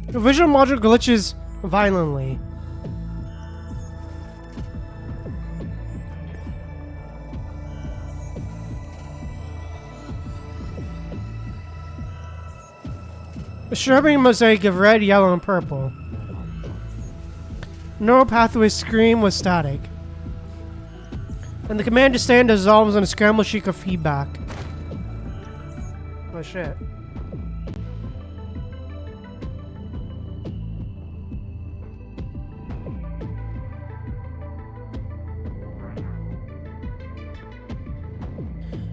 The visual module glitches violently. A striking mosaic of red, yellow, and purple. Neural pathway scream was static. And the command to stand dissolves in a scrambled sheet of feedback. Oh shit.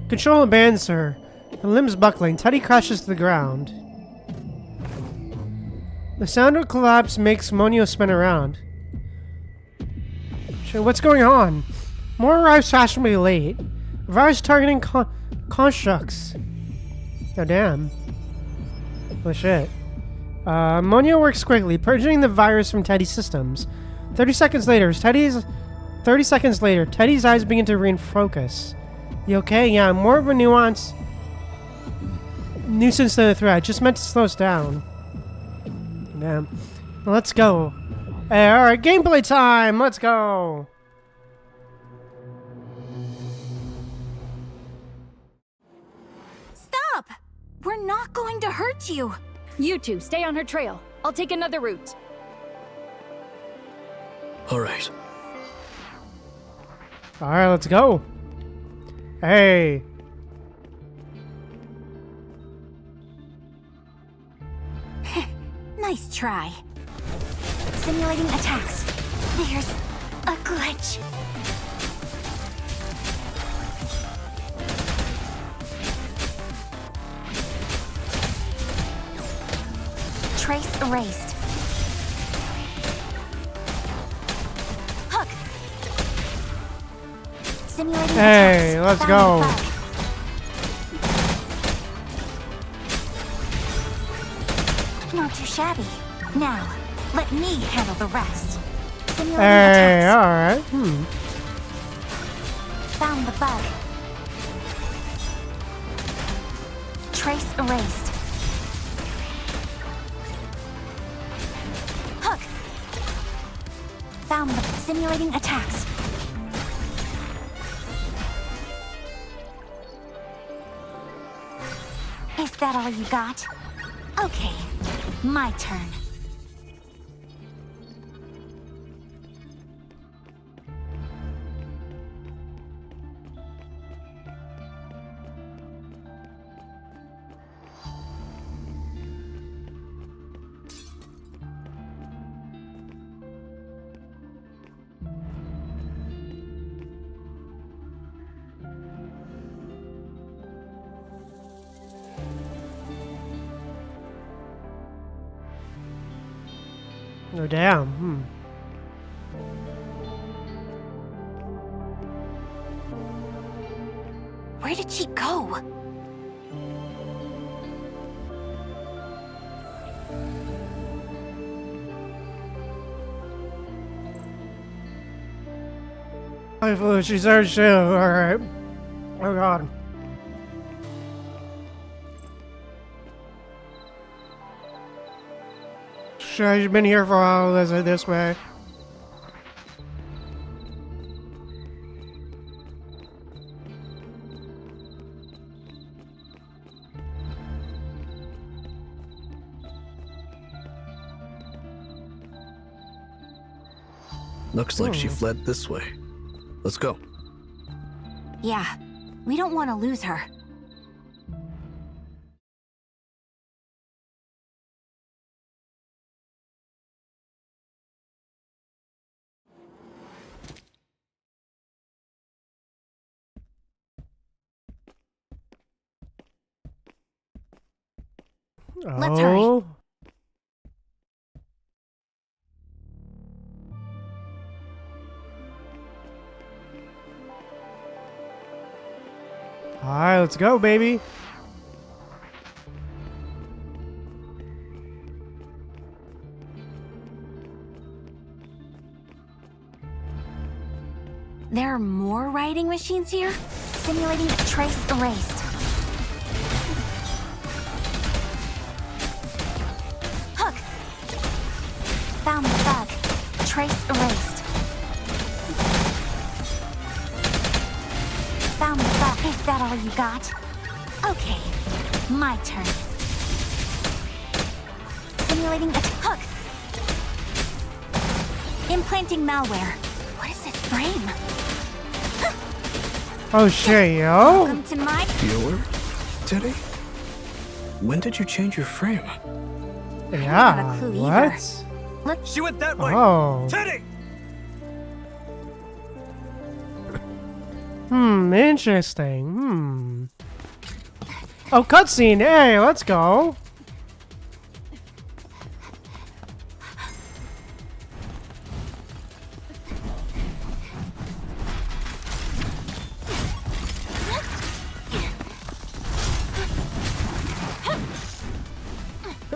Control abandons her. Her limbs buckling. Teddy crashes to the ground. The sound of collapse makes Monyo spin around. What's going on? More arrives fashionably late. Virus targeting constructs. Oh damn. Oh shit. Monyo works quickly, purging the virus from Teddy's systems. 30 seconds later, Teddy's eyes begin to refocus. You okay? Yeah, more of a nuisance than a threat. Just meant to slow us down. Damn. Well, let's go. Hey, alright, gameplay time! Let's go! Stop! We're not going to hurt you. You two, stay on her trail. I'll take another route. All right. Alright, let's go. Hey. Nice try. Simulating attacks. There's a glitch. Trace erased. Hook. Simulating Hey, attacks. let's Found go. the bug. Not too shabby. Now, let me handle the rest. Simulating Hey, attacks. alright. Found the bug. Trace erased. Hook. Found the simulating attacks. Is that all you got? Okay, my turn. Oh, damn. Where did she go? I flew, she's there too. Alright. Oh god. She's been here for a while, this way. Looks like she fled this way. Let's go. Yeah, we don't want to lose her. Let's hurry. Oh. Alright, let's go, baby. There are more writing machines here? Simulating trace erased. Hook. Found the bug. Trace erased. Found the bug. Is that all you got? Okay, my turn. Simulating a hook. Implanting malware. What is this frame? Oh shit, yo. Welcome to my... Your Teddy? When did you change your frame? Yeah. a clue either. What? Look, She went that way! Oh. Teddy! Interesting. Oh, cutscene. Hey, let's go.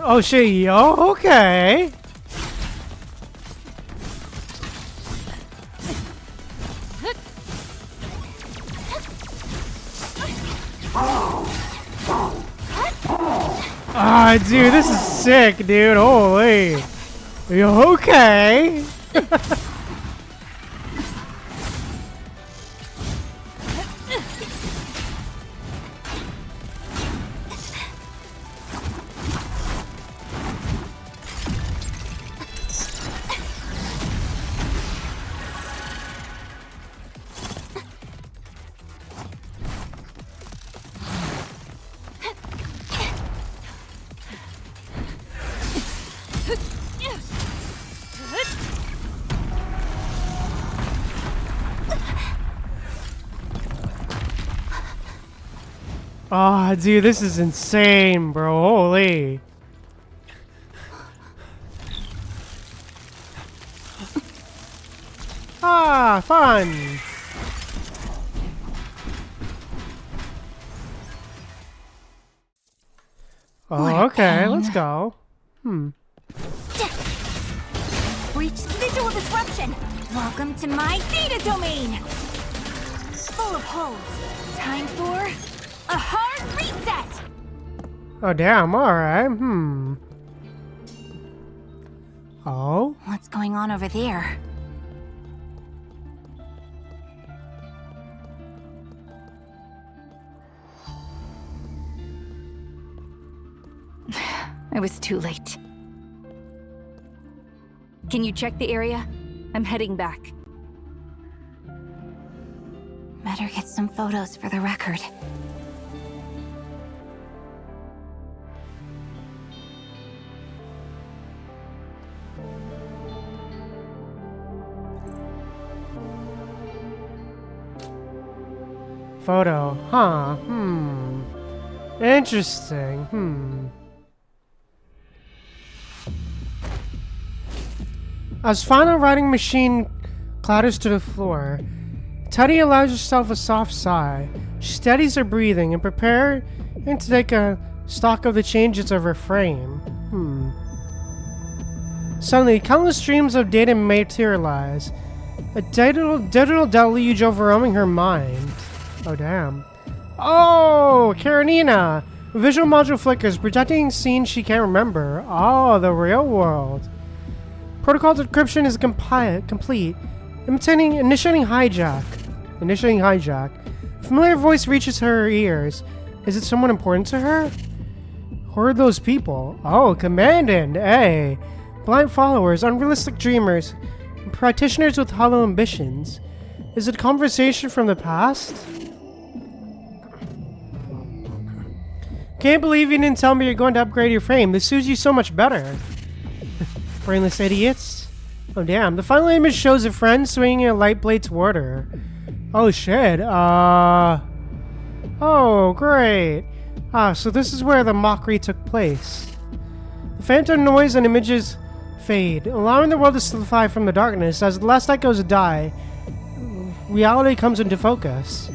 Oh shit, yo, okay. Ah, dude, this is sick, dude. Holy. Are you okay? Oh, dude, this is insane, bro. Holy. Ah, fun. Oh, okay, let's go. Reach visual disruption. Welcome to my data domain. Full of holes. Time for a hard reset. Oh, damn, alright, Oh? What's going on over there? I was too late. Can you check the area? I'm heading back. Better get some photos for the record. Photo. Huh. Interesting. As final writing machine clatters to the floor, Teddy allows herself a soft sigh. She steadies her breathing and prepares to take a stock of the changes of her frame. Suddenly, countless streams of data materialize. A digital deluge overwhelming her mind. Oh, damn. Oh, Karenina! Visual module flickers, projecting scenes she can't remember. Oh, the real world. Protocol decryption is complete. Initiating hijack. Familiar voice reaches her ears. Is it someone important to her? Who are those people? Oh, Commandant! Hey! Blind followers, unrealistic dreamers, and practitioners with hollow ambitions. Is it a conversation from the past? Can't believe you didn't tell me you're going to upgrade your frame. This suits you so much better. Brainless idiots. Oh, damn. The final image shows a friend swinging a light blade toward her. Oh, shit. Oh, great. So this is where the mockery took place. The phantom noise and images fade, allowing the world to solidify from the darkness. As the last echoes die, reality comes into focus.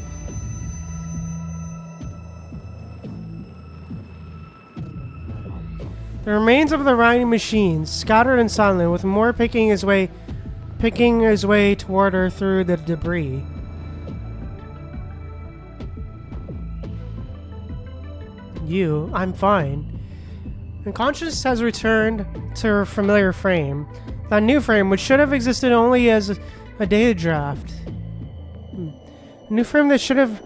The remains of the writing machines, scattered and silent, with more picking his way toward her through the debris. I'm fine. And conscience has returned to her familiar frame. That new frame, which should have existed only as a data draft. A new frame that should have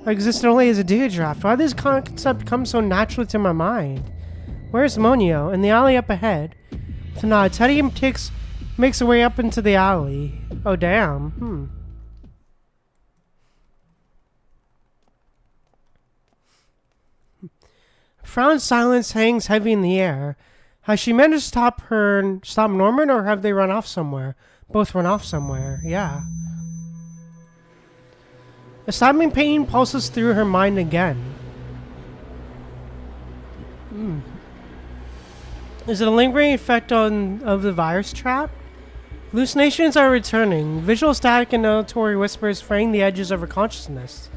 existed only as a data draft. Why did this concept come so naturally to my mind? Where's Monio? In the alley up ahead. With a nod, Teddy makes her way up into the alley. Oh, damn. Frown's silence hangs heavy in the air. Has she managed to stop Norman, or have they run off somewhere? Both run off somewhere, yeah. A stabbing pain pulses through her mind again. Is it a lingering effect of the virus trap? Hallucinations are returning. Visual static and auditory whispers fraying the edges of her consciousness.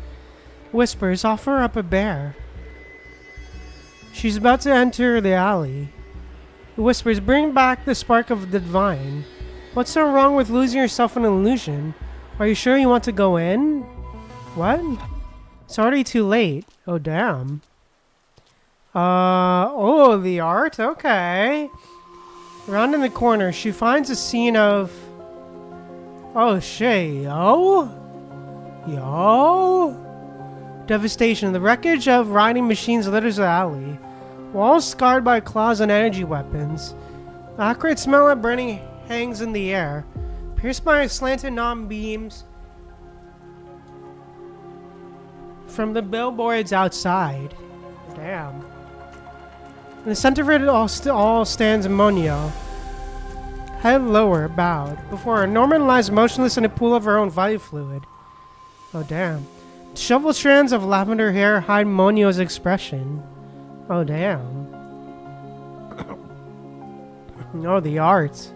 Whispers offer up a bear. She's about to enter the alley. The whispers bring back the spark of the divine. What's so wrong with losing yourself in an illusion? Are you sure you want to go in? What? It's already too late. Oh, damn. Oh, the art? Okay. Rounding the corner, she finds a scene of... Oh shit, yo? Devastation. The wreckage of riding machines litters the alley. Walls scarred by claws and energy weapons. The acrid smell of burning hangs in the air, pierced by slanted non-beams from the billboards outside. Damn. In the center of it all stands Monio, head lower, bowed. Before her, Norman lies motionless in a pool of her own vital fluid. Oh damn. Disheveled strands of lavender hair hide Monio's expression. Oh damn. Oh, the art.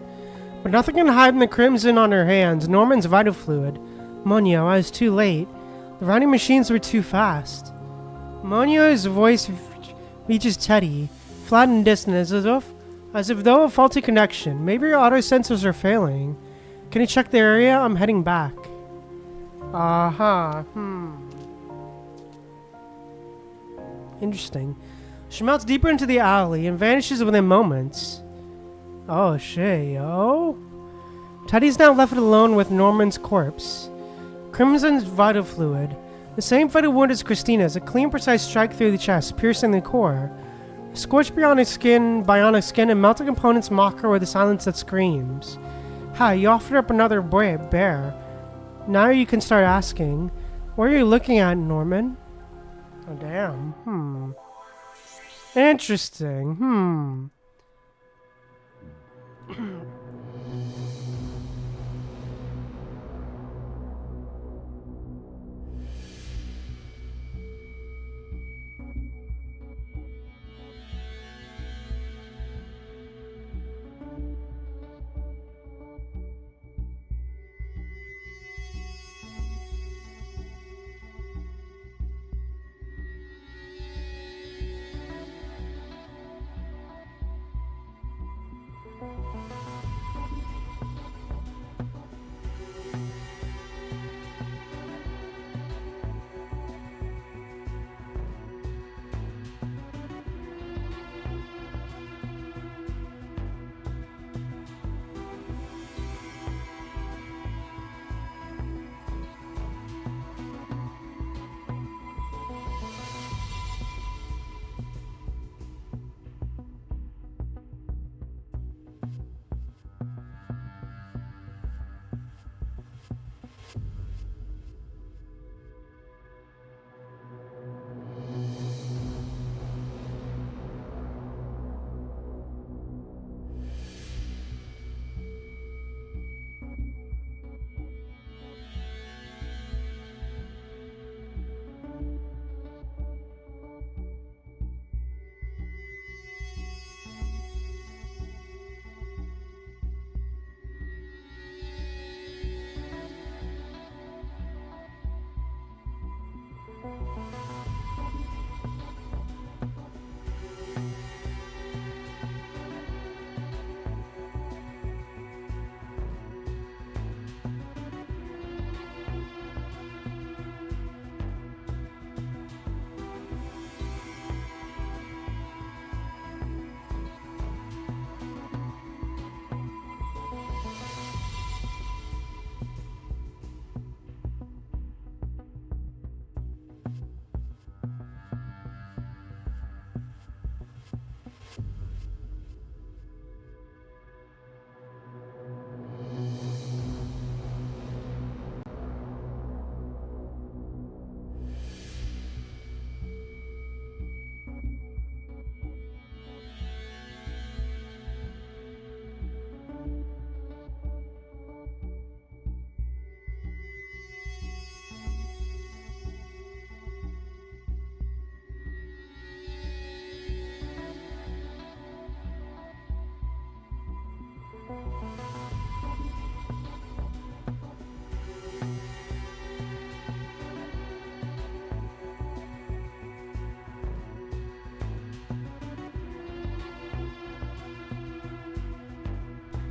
But nothing can hide the crimson on her hands. Norman's vital fluid. Monio, I was too late. The riding machines were too fast. Monio's voice reaches Teddy, flat and distant, as if though a faulty connection. Maybe your auto sensors are failing. Can you check the area? I'm heading back. Interesting. She melts deeper into the alley and vanishes within moments. Oh shit, yo. Teddy's now left alone with Norman's corpse. Crimson's vital fluid. The same fatal wound as Christina's, a clean, precise strike through the chest, piercing the core. Scorched bionic skin, and melted components mock her with a silence that screams. Hi, you offered up another bear. Now you can start asking, what are you looking at, Norman? Oh, damn. Interesting.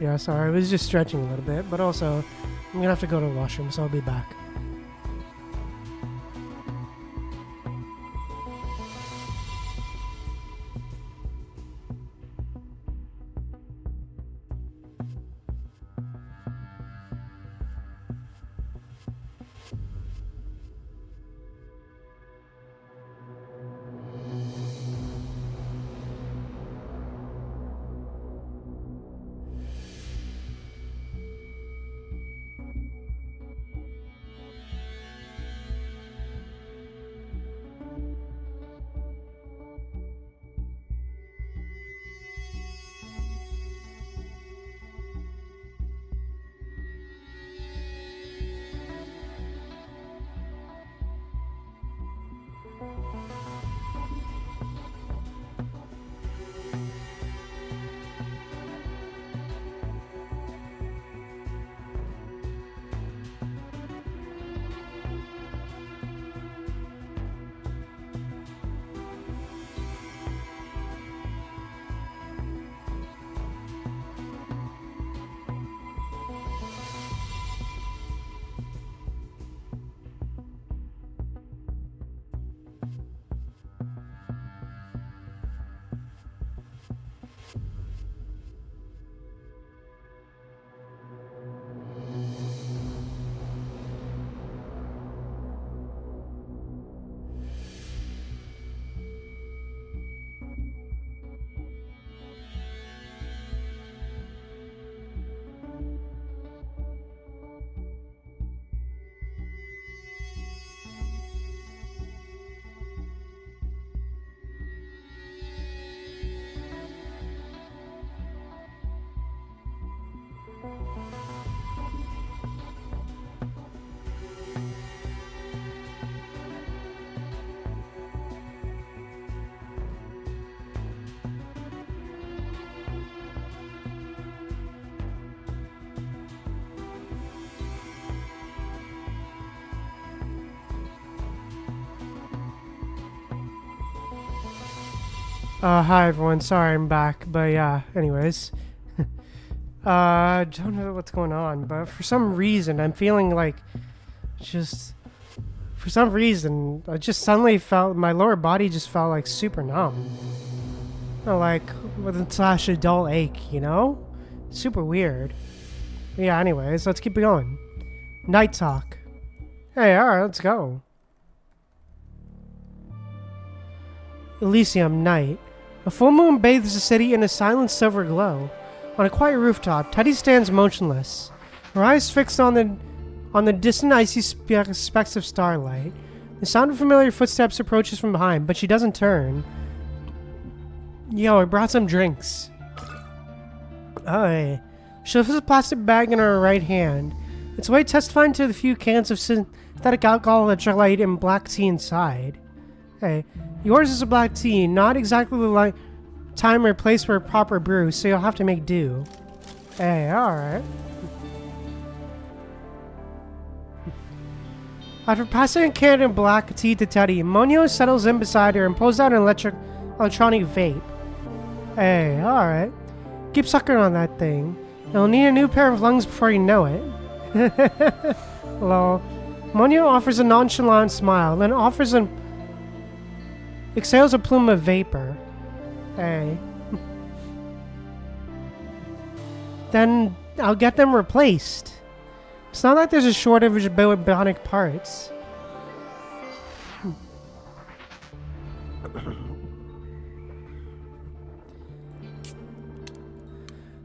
Yeah, sorry, I was just stretching a little bit, but also I'm gonna have to go to the washroom, so I'll be back. Hi everyone, sorry I'm back, but yeah, anyways. Don't know what's going on, but for some reason I'm feeling like for some reason I just suddenly felt my lower body just felt like super numb. Like with a / dull ache, you know? Super weird. Yeah, anyways, let's keep it going. Night talk. Hey, alright, let's go. Elysium, night. A full moon bathes the city in a silent silver glow. On a quiet rooftop, Teddy stands motionless, her eyes fixed on the distant icy specks of starlight. The sound of familiar footsteps approaches from behind, but she doesn't turn. Yo, I brought some drinks. Oh, hey. She lifts a plastic bag in her right hand. Its weight testifying to the few cans of synthetic alcohol, electrolyte, and black tea inside. Hey, yours is a black tea, not exactly the time or place for a proper brew, so you'll have to make do. Hey, alright. After passing a can of black tea to Teddy, Monyo settles in beside her and pulls out an electronic vape. Hey, alright. Keep sucking on that thing. You'll need a new pair of lungs before you know it. Lol. Monyo offers a nonchalant smile, then exhales a plume of vapor. Hey. Then I'll get them replaced. It's not like there's a shortage of bionic parts.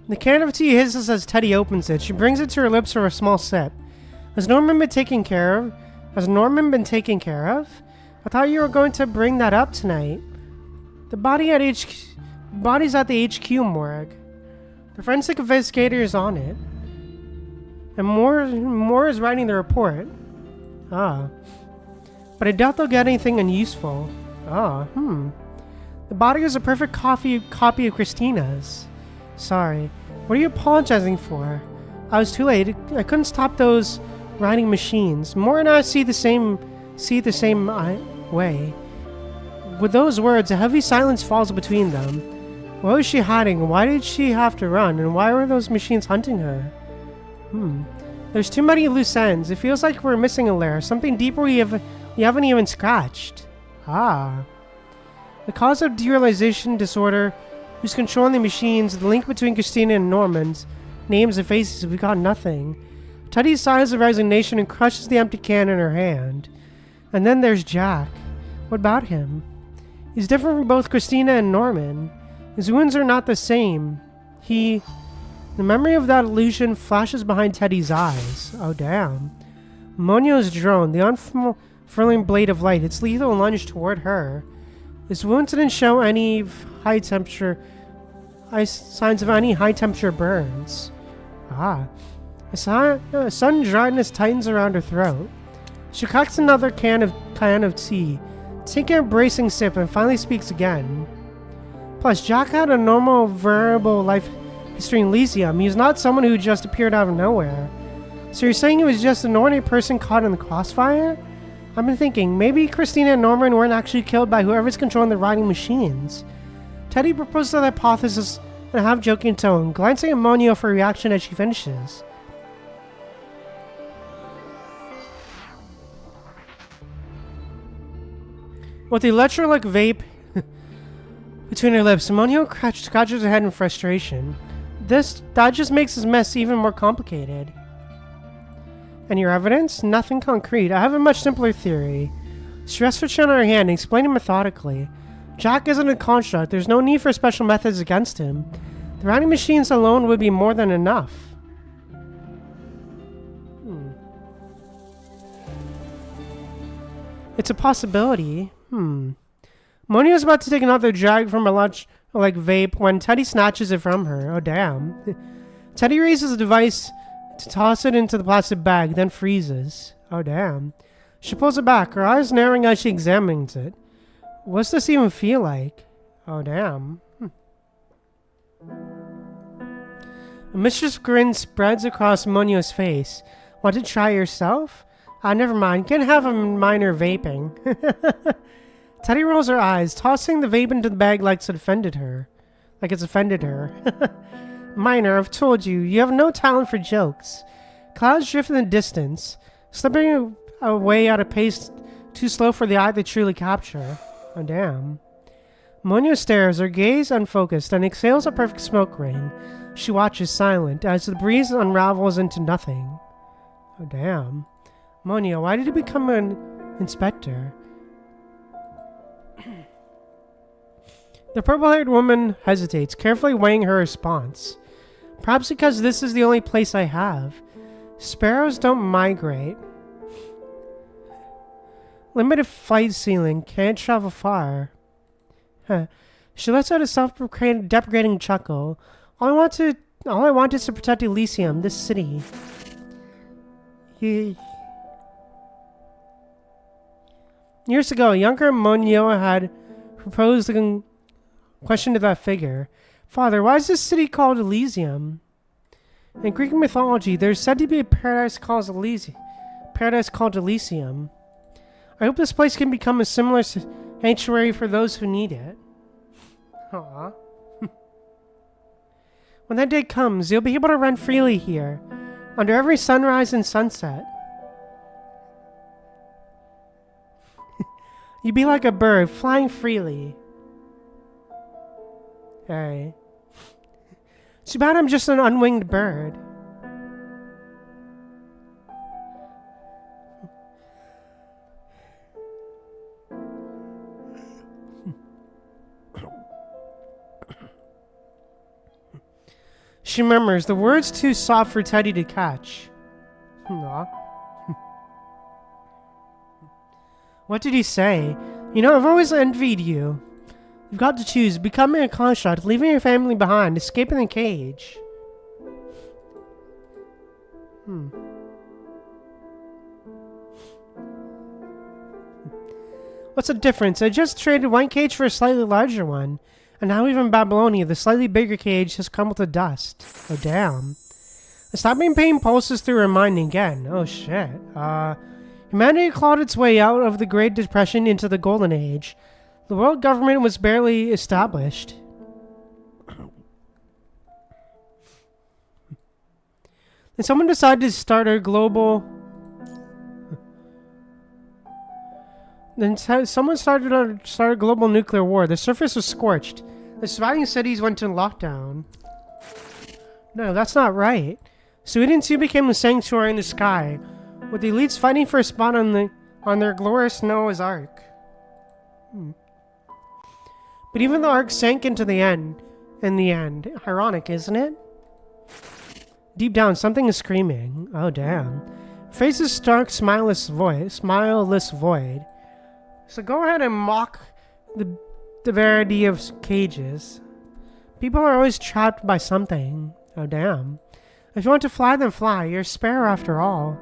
The can of tea hisses as Teddy opens it. She brings it to her lips for a small sip. Has Norman been taken care of? I thought you were going to bring that up tonight. The body's at the HQ morgue. The forensic investigator is on it. And Moore is writing the report. Ah. But I doubt they'll get anything unuseful. The body is a perfect copy of Christina's. Sorry. What are you apologizing for? I was too late. I couldn't stop those writing machines. Moore and I see the same way. With those words, a heavy silence falls between them. What was she hiding? Why did she have to run? And why were those machines hunting her? There's too many loose ends. It feels like we're missing a layer. Something deeper we haven't even scratched. Ah. The cause of derealization disorder, who's controlling the machines, the link between Christina and Norman's, names and faces, we got nothing. Teddy sighs of resignation and crushes the empty can in her hand. And then there's Jack. What about him? He's different from both Christina and Norman. His wounds are not the same. The memory of that illusion flashes behind Teddy's eyes. Oh, damn. Monyo's drone, the unfurling blade of light, its lethal lunge toward her. His wounds didn't show any signs of any high-temperature burns. Ah. A sudden dryness tightens around her throat. She cracks another can of tea, taking a bracing sip, and finally speaks again. Plus, Jack had a normal, variable life history in Elysium. He's not someone who just appeared out of nowhere. So you're saying he was just an ordinary person caught in the crossfire? I've been thinking, maybe Christina and Norman weren't actually killed by whoever's controlling the writing machines. Teddy proposes the hypothesis in a half-joking tone, glancing at Monyo for a reaction as she finishes. With the electrolytic vape between her lips, Monyo scratches her head in frustration. That just makes this mess even more complicated. And your evidence? Nothing concrete. I have a much simpler theory. She rests her chin on her hand and explained it methodically. Jack isn't a construct. There's no need for special methods against him. The writing machines alone would be more than enough. It's a possibility. Monyo is about to take another drag from a vape when Teddy snatches it from her. Oh, damn. Teddy raises the device to toss it into the plastic bag, then freezes. Oh, damn. She pulls it back, her eyes narrowing as she examines it. What's this even feel like? Oh, damn. A mischievous grin spreads across Monyo's face. Want to try yourself? Never mind. Can't have a minor vaping. Teddy rolls her eyes, tossing the vape into the bag like it's offended her. Minor, I've told you, you have no talent for jokes. Clouds drift in the distance, slipping away at a pace too slow for the eye to truly capture. Oh, damn. Monyo stares, her gaze unfocused, and exhales a perfect smoke ring. She watches silent as the breeze unravels into nothing. Oh, damn. Monyo, why did you become an inspector? The purple-haired woman hesitates, carefully weighing her response. Perhaps because this is the only place I have. Sparrows don't migrate. Limited flight ceiling, can't travel far. She lets out a self-deprecating chuckle. All I want is to protect Elysium, this city. Years ago, younger Monyo had proposed a question to that figure. Father, why is this city called Elysium? In Greek mythology, there's said to be a paradise called Elysium. I hope this place can become a similar sanctuary for those who need it. Aww. When that day comes, you'll be able to run freely here, under every sunrise and sunset. You'd be like a bird, flying freely. Hey. Too bad I'm just an unwinged bird. She murmurs, the words too soft for Teddy to catch. Aw. What did he say? You know, I've always envied you. You've got to choose becoming a construct, leaving your family behind, escaping the cage. What's the difference? I just traded one cage for a slightly larger one. And now even Babylonia, the slightly bigger cage, has crumbled to dust. Oh, damn. The stabbing pain pulses through her mind again. Oh, shit. Humanity clawed its way out of the Great Depression into the Golden Age. The world government was barely established. Then someone decided to start a global... someone started a global nuclear war. The surface was scorched. The surviving cities went into lockdown. No, that's not right. Sweden soon became a sanctuary in the sky, with the elites fighting for a spot on their glorious Noah's Ark. But even the Ark sank in the end. Ironic, isn't it? Deep down, something is screaming. Oh, damn. Faces stark, smileless void. So go ahead and mock the verity of cages. People are always trapped by something. Oh, damn. If you want to fly, then fly. You're a sparrow after all.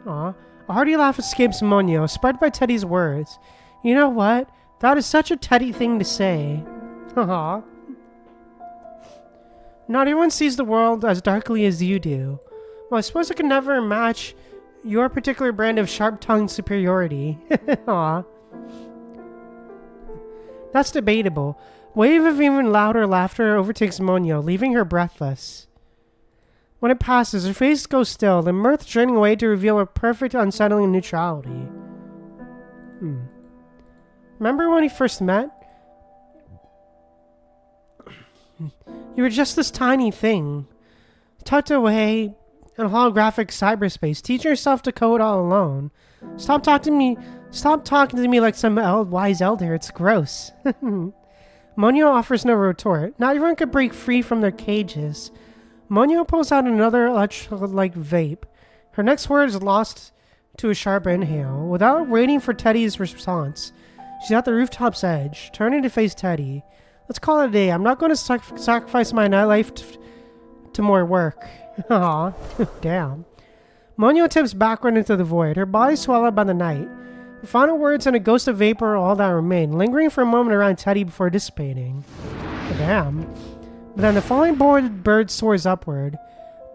Aw. A hearty laugh escapes Monyo, sparked by Teddy's words. You know what? That is such a Teddy thing to say. Haha. Not everyone sees the world as darkly as you do. Well, I suppose I can never match your particular brand of sharp-tongued superiority. Aw. That's debatable. Wave of even louder laughter overtakes Monyo, leaving her breathless. When it passes, her face goes still, the mirth draining away to reveal a perfect, unsettling neutrality. Remember when we first met? You were just this tiny thing, tucked away in a holographic cyberspace, teaching yourself to code all alone. Stop talking to me like some wise elder. It's gross. Monyo offers no retort. Not everyone could break free from their cages. Monyo pulls out another electro-like vape. Her next word is lost to a sharp inhale. Without waiting for Teddy's response, she's at the rooftop's edge, turning to face Teddy. Let's call it a day. I'm not going to sacrifice my nightlife to more work. Aw, damn. Monyo tips backward into the void, her body swallowed by the night. Her final words and a ghost of vapor are all that remain, lingering for a moment around Teddy before dissipating. Damn. But then the falling bird soars upward,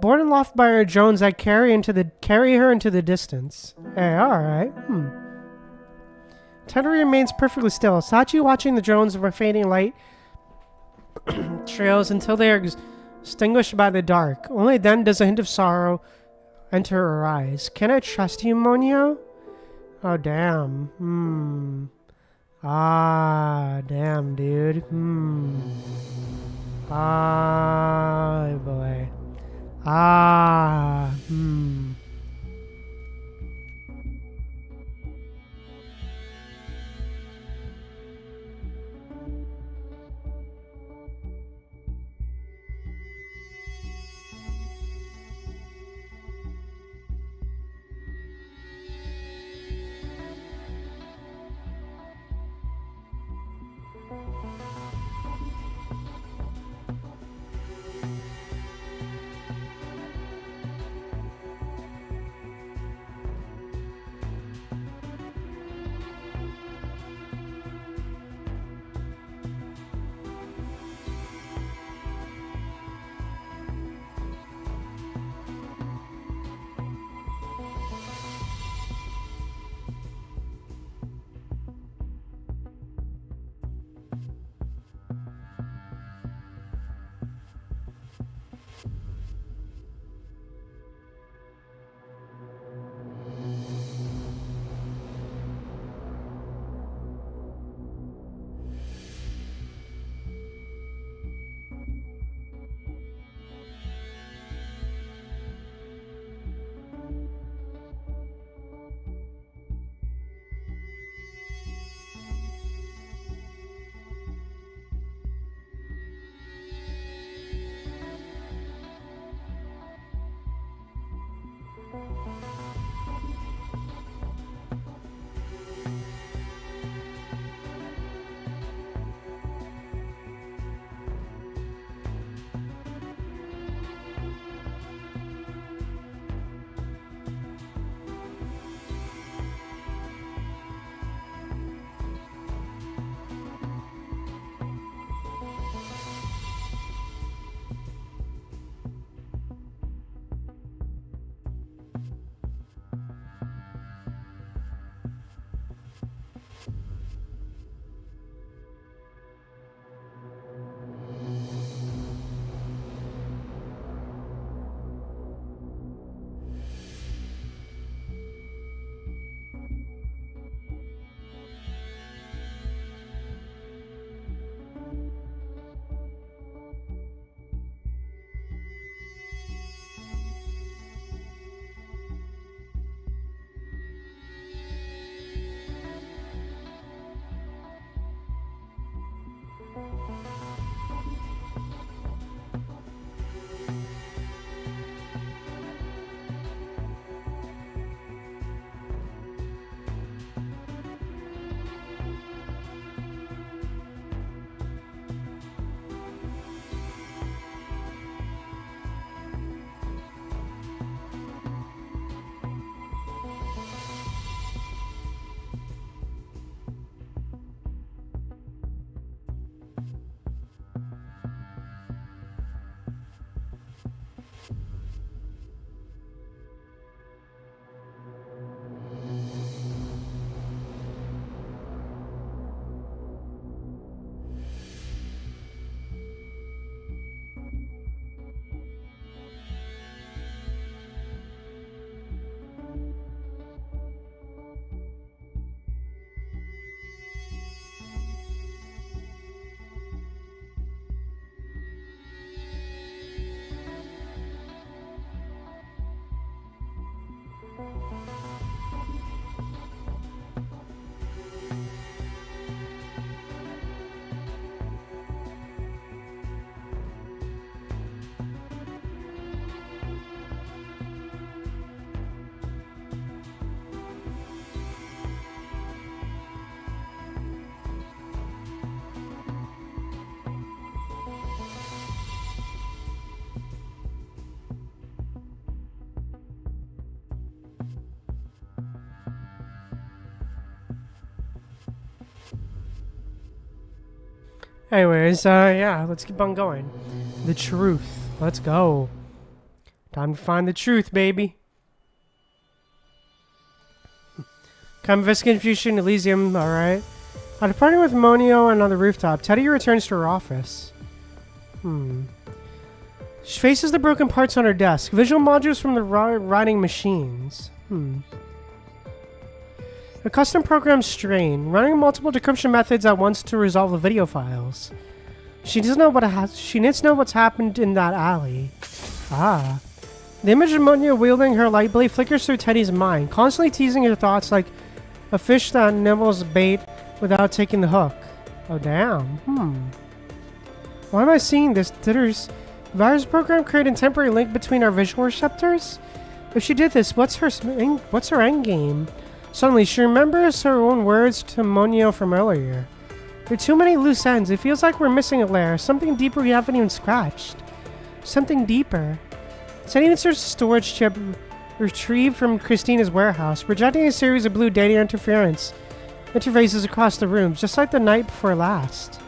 borne aloft by her drones that carry her into the distance. Hey, alright. Teddy remains perfectly still, Sachi watching the drones of a fading light trails until they are extinguished by the dark. Only then does a hint of sorrow enter her eyes. Can I trust you, Monyo? Oh, damn. Ah, damn, dude. Ah, boy. Ah, Anyways, yeah, let's keep on going. The truth. Let's go. Time to find the truth, baby. Conviction Fusion Elysium, alright. After parting with Monio and on the rooftop, Teddy returns to her office. She faces the broken parts on her desk. Visual modules from the writing machines. A custom program strain, running multiple decryption methods at once to resolve the video files. She needs to know what's happened in that alley. Ah. The image of Monio wielding her light blade flickers through Teddy's mind, constantly teasing her thoughts like a fish that nibbles bait without taking the hook. Oh damn. Why am I seeing this? Did her virus program create a temporary link between our visual receptors? If she did this, what's her end game? Suddenly, she remembers her own words to Monio from earlier. There are too many loose ends. It feels like we're missing a layer. Something deeper we haven't even scratched. Something deeper. Teddy inserts a storage chip retrieved from Christina's warehouse, projecting a series of blue data interfaces across the rooms, just like the night before last.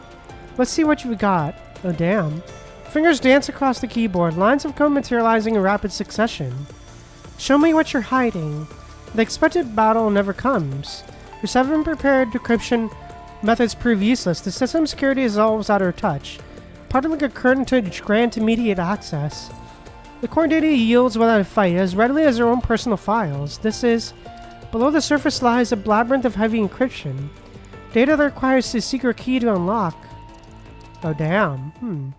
Let's see what you've got. Oh damn. Fingers dance across the keyboard, lines of code materializing in rapid succession. Show me what you're hiding. The expected battle never comes. Your 7 prepared decryption methods prove useless. The system security is always out of touch, parted like a curtain to grant immediate access. The core data yields without a fight, as readily as their own personal files. This is... Below the surface lies a labyrinth of heavy encryption. Data that requires the secret key to unlock. Oh damn.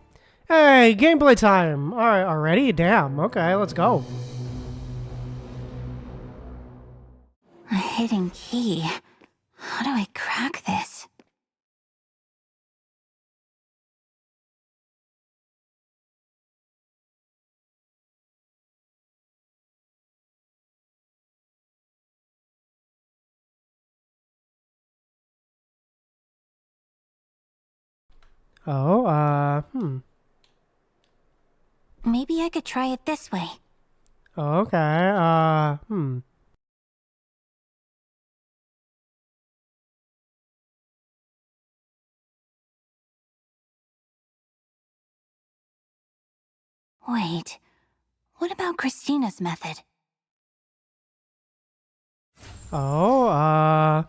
Hey, gameplay time! Alright, already? Damn. Okay, let's go. A hidden key. How do I crack this? Oh, Maybe I could try it this way. Okay, Wait, what about Christina's method? Oh,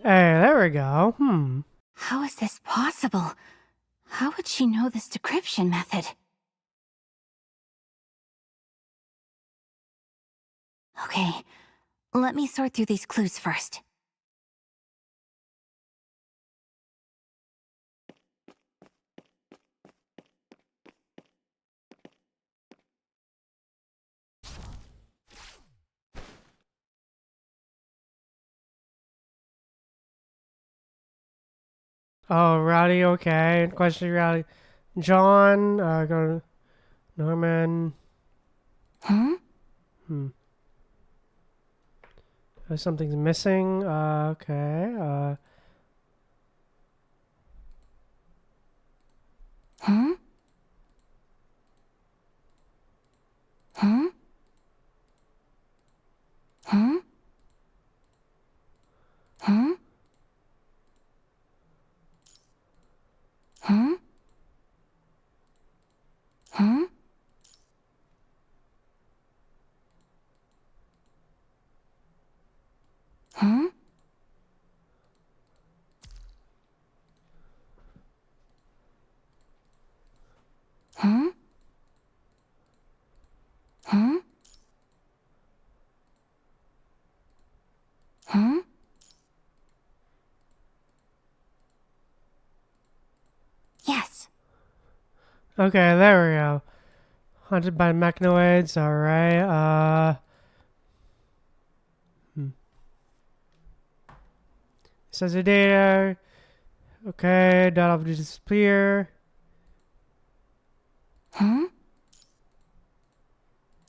Hey, there we go. How is this possible? How would she know this decryption method? Okay, let me sort through these clues first. Oh, Rowdy, okay. Question, Rowdy. John, go to Norman. Something's missing. Okay. Yes. Okay, there we go. Haunted by mechanoids, alright, Says the data. Okay, data disappear.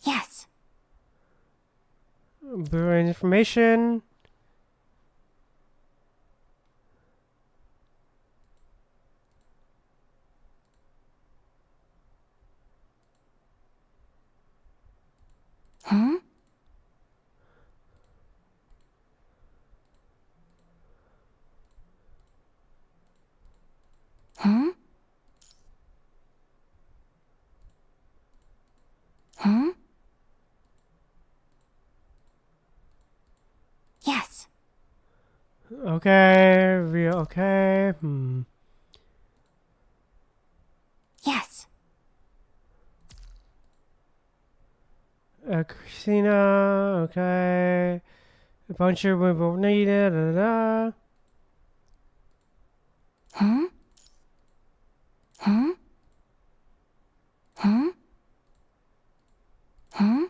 Yes. Brewing information. Okay, okay, Yes. Christina, okay. A bunch of people needed, Huh? Huh? Huh? Huh? Huh?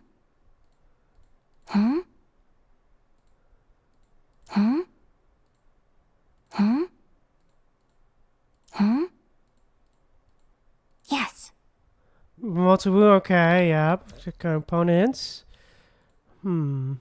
Huh? Huh? Huh? Yes. Multiple, okay, yep. Components. Huh?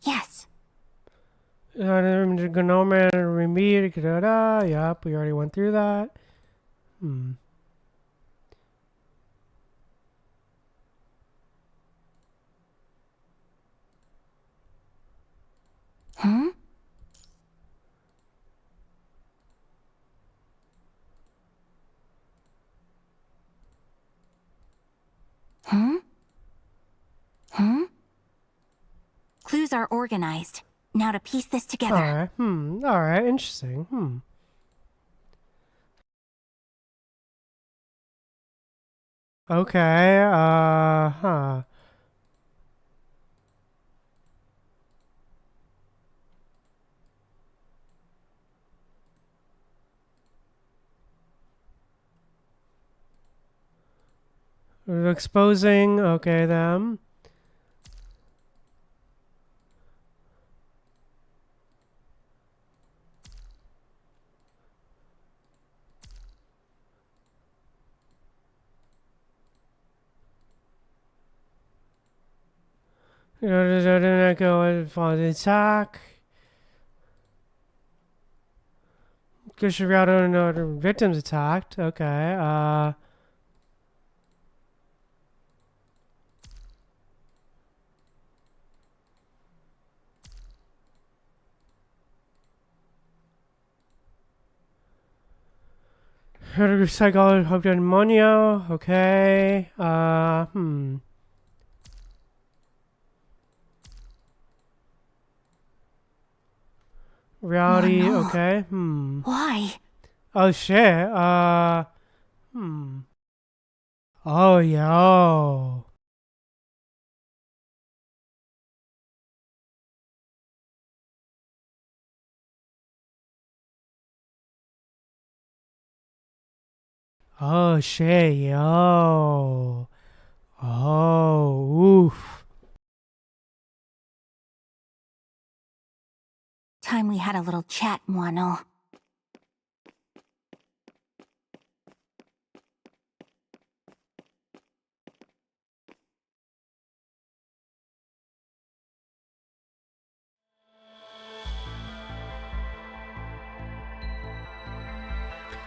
Yes. Gnome and remediate, yep, we already went through that. Huh? Huh? Huh? Clues are organized. Now to piece this together. Alright, alright, interesting, Okay, Exposing, okay, them. Go for the attack. Because you're out on another victims attacked. Okay, Recycle hooked on ammonia. Okay, Reality, Oh, no. okay, Why? Oh shit, Oh, yo. Oh shit, yo. Oh, oof. Time we had a little chat, Moano.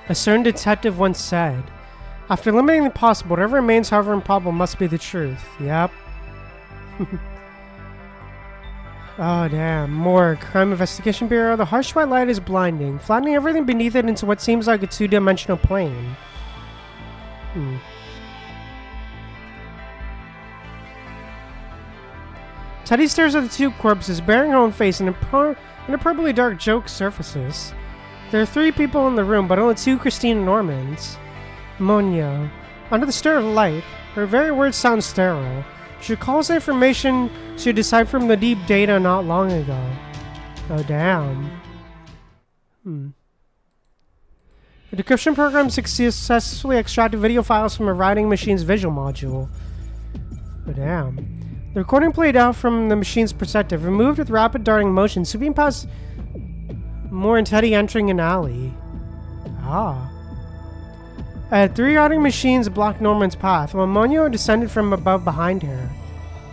A certain detective once said, after limiting the possible, whatever remains, however improbable, must be the truth. Yep. Oh, damn. More. Crime Investigation Bureau. The harsh white light is blinding, flattening everything beneath it into what seems like a two-dimensional plane. Teddy stares at the two corpses, bearing her own face, and a purpley dark joke surfaces. There are 3 people in the room, but only 2 Christina Normans. Monyo. Under the stare of light, her very words sound sterile. She recalls the information she deciphered from the deep data not long ago. Oh, damn. The decryption program successfully extracted video files from a writing machine's visual module. Oh, damn. The recording played out from the machine's perspective, removed with rapid darting motion, sweeping past Moore and Teddy entering an alley. Ah. 3 routing machines blocked Norman's path, while Monyo descended from above behind her.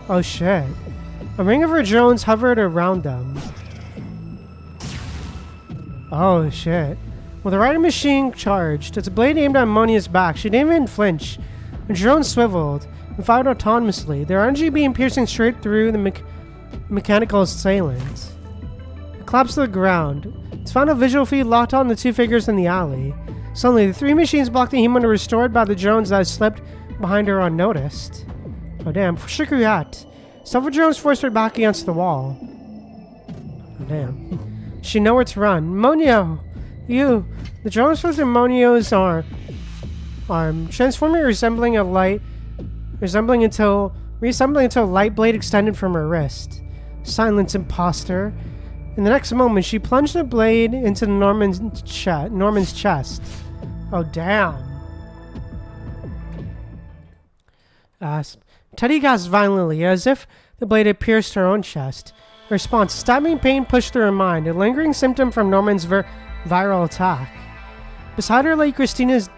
Oh shit. A ring of her drones hovered around them. Oh shit. Well, the riding machine charged. Its blade aimed at Monyo's back. She didn't even flinch. The drone swiveled and fired autonomously, their energy beam piercing straight through the mechanical assailant. A collapsed to the ground. Its final visual feed locked on the two figures in the alley. Suddenly, the three machines blocking him were restored by the drones that had slipped behind her unnoticed. Oh damn, Shikurat. Several drones forced her back against the wall. Oh damn. She knew where to run. Monio! You! The drones forced Monio's arm, transforming resembling until a light blade extended from her wrist. Silence, imposter. In the next moment, she plunged the blade into Norman's chest. Oh, damn. Teddy gasped violently, as if the blade had pierced her own chest. In response, stabbing pain pushed through her mind, a lingering symptom from Norman's viral attack. Beside her lay Christina's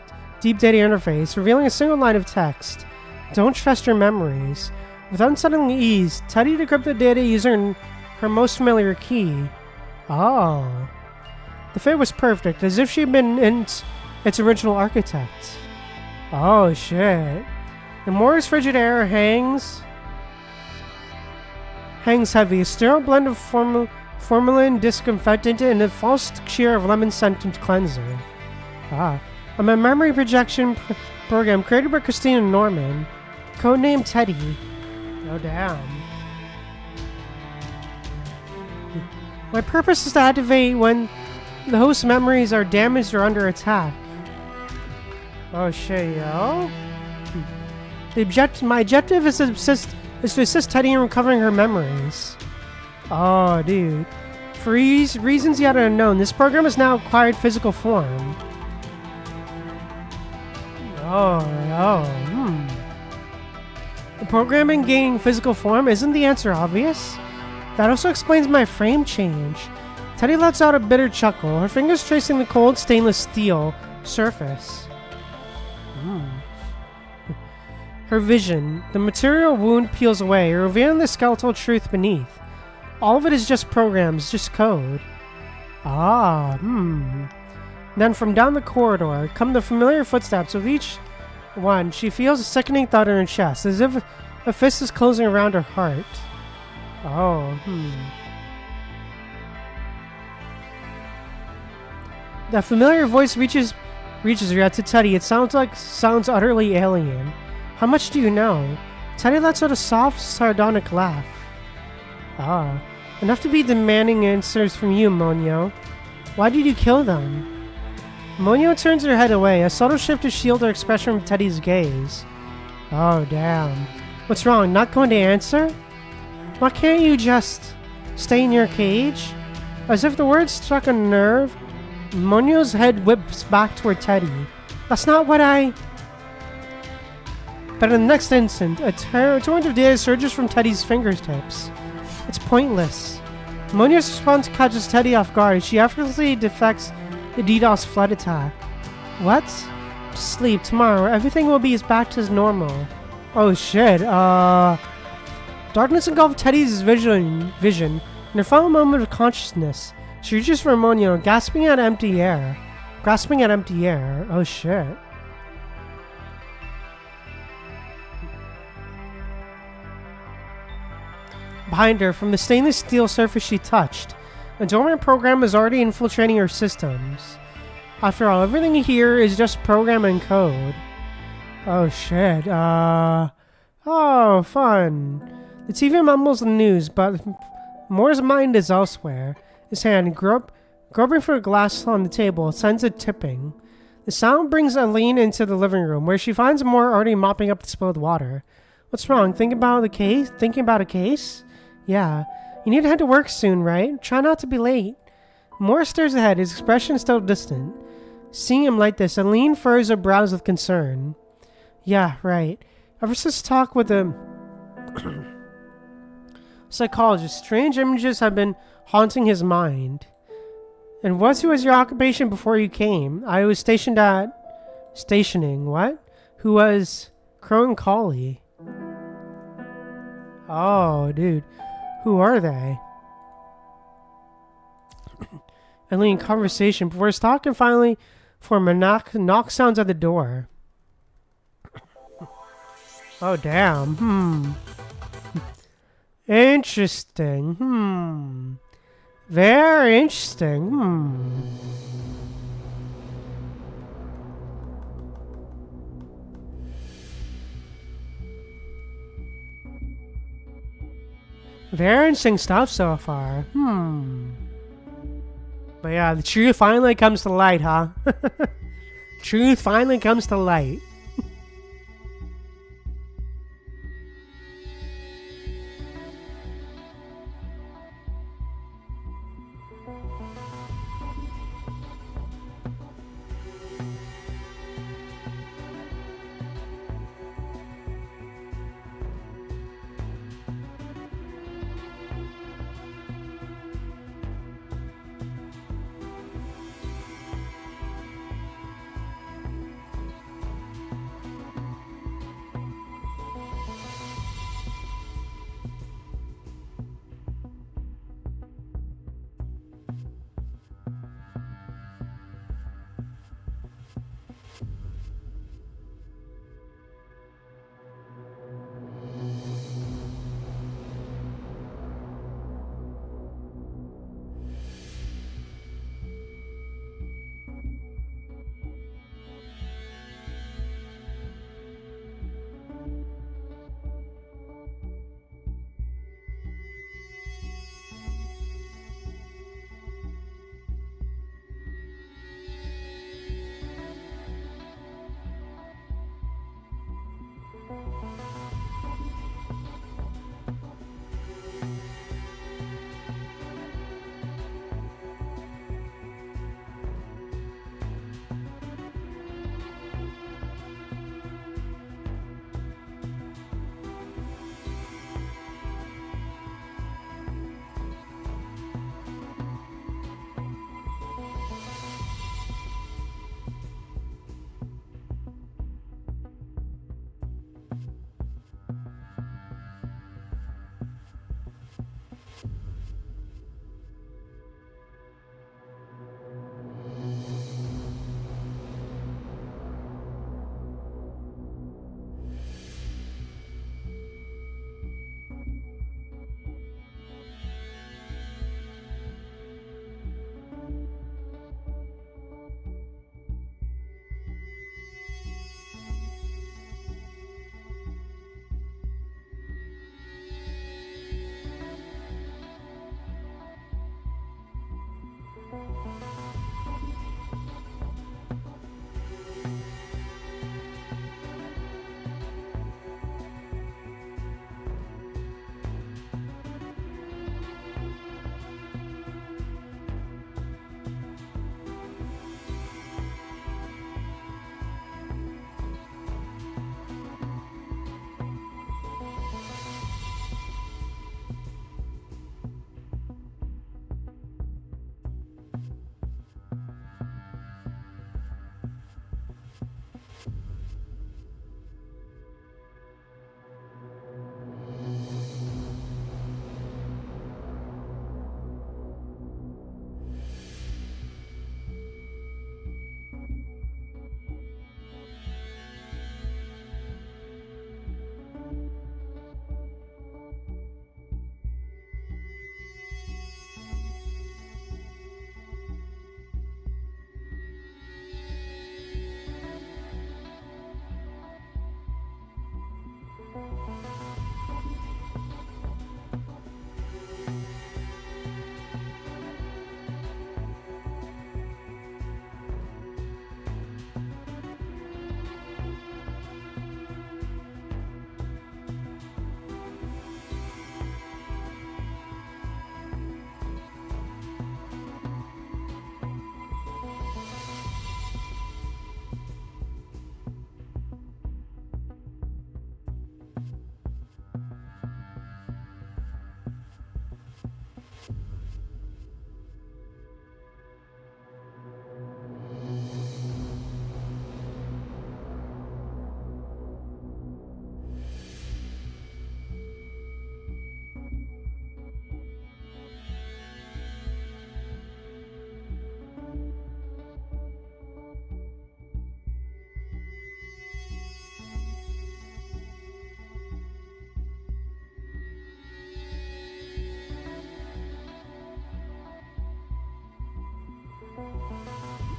deep data interface, revealing a single line of text. Don't trust your memories. With unsettling ease, Teddy decrypted data using her most familiar key. Oh. The fit was perfect, as if she'd been its original architect. Oh, shit. The Moore's frigid air hangs heavy, a sterile blend of formalin, disinfectant, and a false sheer of lemon-scented cleanser. Ah. A memory projection program created by Christina Norman, codenamed Teddy. Oh, damn. My purpose is to activate when the host's memories are damaged or under attack. Oh shit, yo. My objective is to assist Teddy in recovering her memories. Oh, dude. For reasons yet unknown, this program has now acquired physical form. The programming gaining physical form, isn't the answer obvious? That also explains my frame change. Teddy lets out a bitter chuckle, her fingers tracing the cold stainless steel surface. Her vision, the material wound peels away, revealing the skeletal truth beneath. All of it is just programs, just code. Then from down the corridor come the familiar footsteps. With each one, she feels a sickening thud in her chest, as if a fist is closing around her heart. That familiar voice reaches her out to Teddy. It sounds utterly alien. How much do you know? Teddy lets out a soft, sardonic laugh. Enough to be demanding answers from you, Monio. Why did you kill them? Monio turns her head away, a subtle shift to shield her expression from Teddy's gaze. Oh, damn. What's wrong, not going to answer? Why can't you just stay in your cage? As if the words struck a nerve, Monio's head whips back toward Teddy. That's not what I... But in the next instant, a torrent of data surges from Teddy's fingertips. It's pointless. Monio's response catches Teddy off guard. She effortlessly defects the DDoS flood attack. What? Sleep. Tomorrow, everything will be back to normal. Oh shit, Darkness engulfed Teddy's vision. In her final moment of consciousness, she reaches for Monio, grasping at empty air. Oh shit. Behind her, from the stainless steel surface she touched, a dormant program is already infiltrating her systems. After all, everything here is just program and code. Oh shit, oh, fun. The TV mumbles the news, but Moore's mind is elsewhere. His hand, groping for a glass on the table, sends it tipping. The sound brings Aline into the living room, where she finds Moore already mopping up the spilled water. What's wrong? Thinking about a case? Yeah. You need to head to work soon, right? Try not to be late. Moore stares ahead, his expression still distant. Seeing him like this, Aline furrows her brows with concern. Yeah, right. Ever since talk with the psychologist, strange images have been haunting his mind. And what was your occupation before you came? I was stationing, what? Who was Crow & Collie? Oh, dude. Who are they? Aline, conversation. Before his talk and finally form a knock sounds at the door. Oh, damn. Interesting. Very interesting. Very interesting stuff so far. But yeah, the truth finally comes to light, huh? Truth finally comes to light.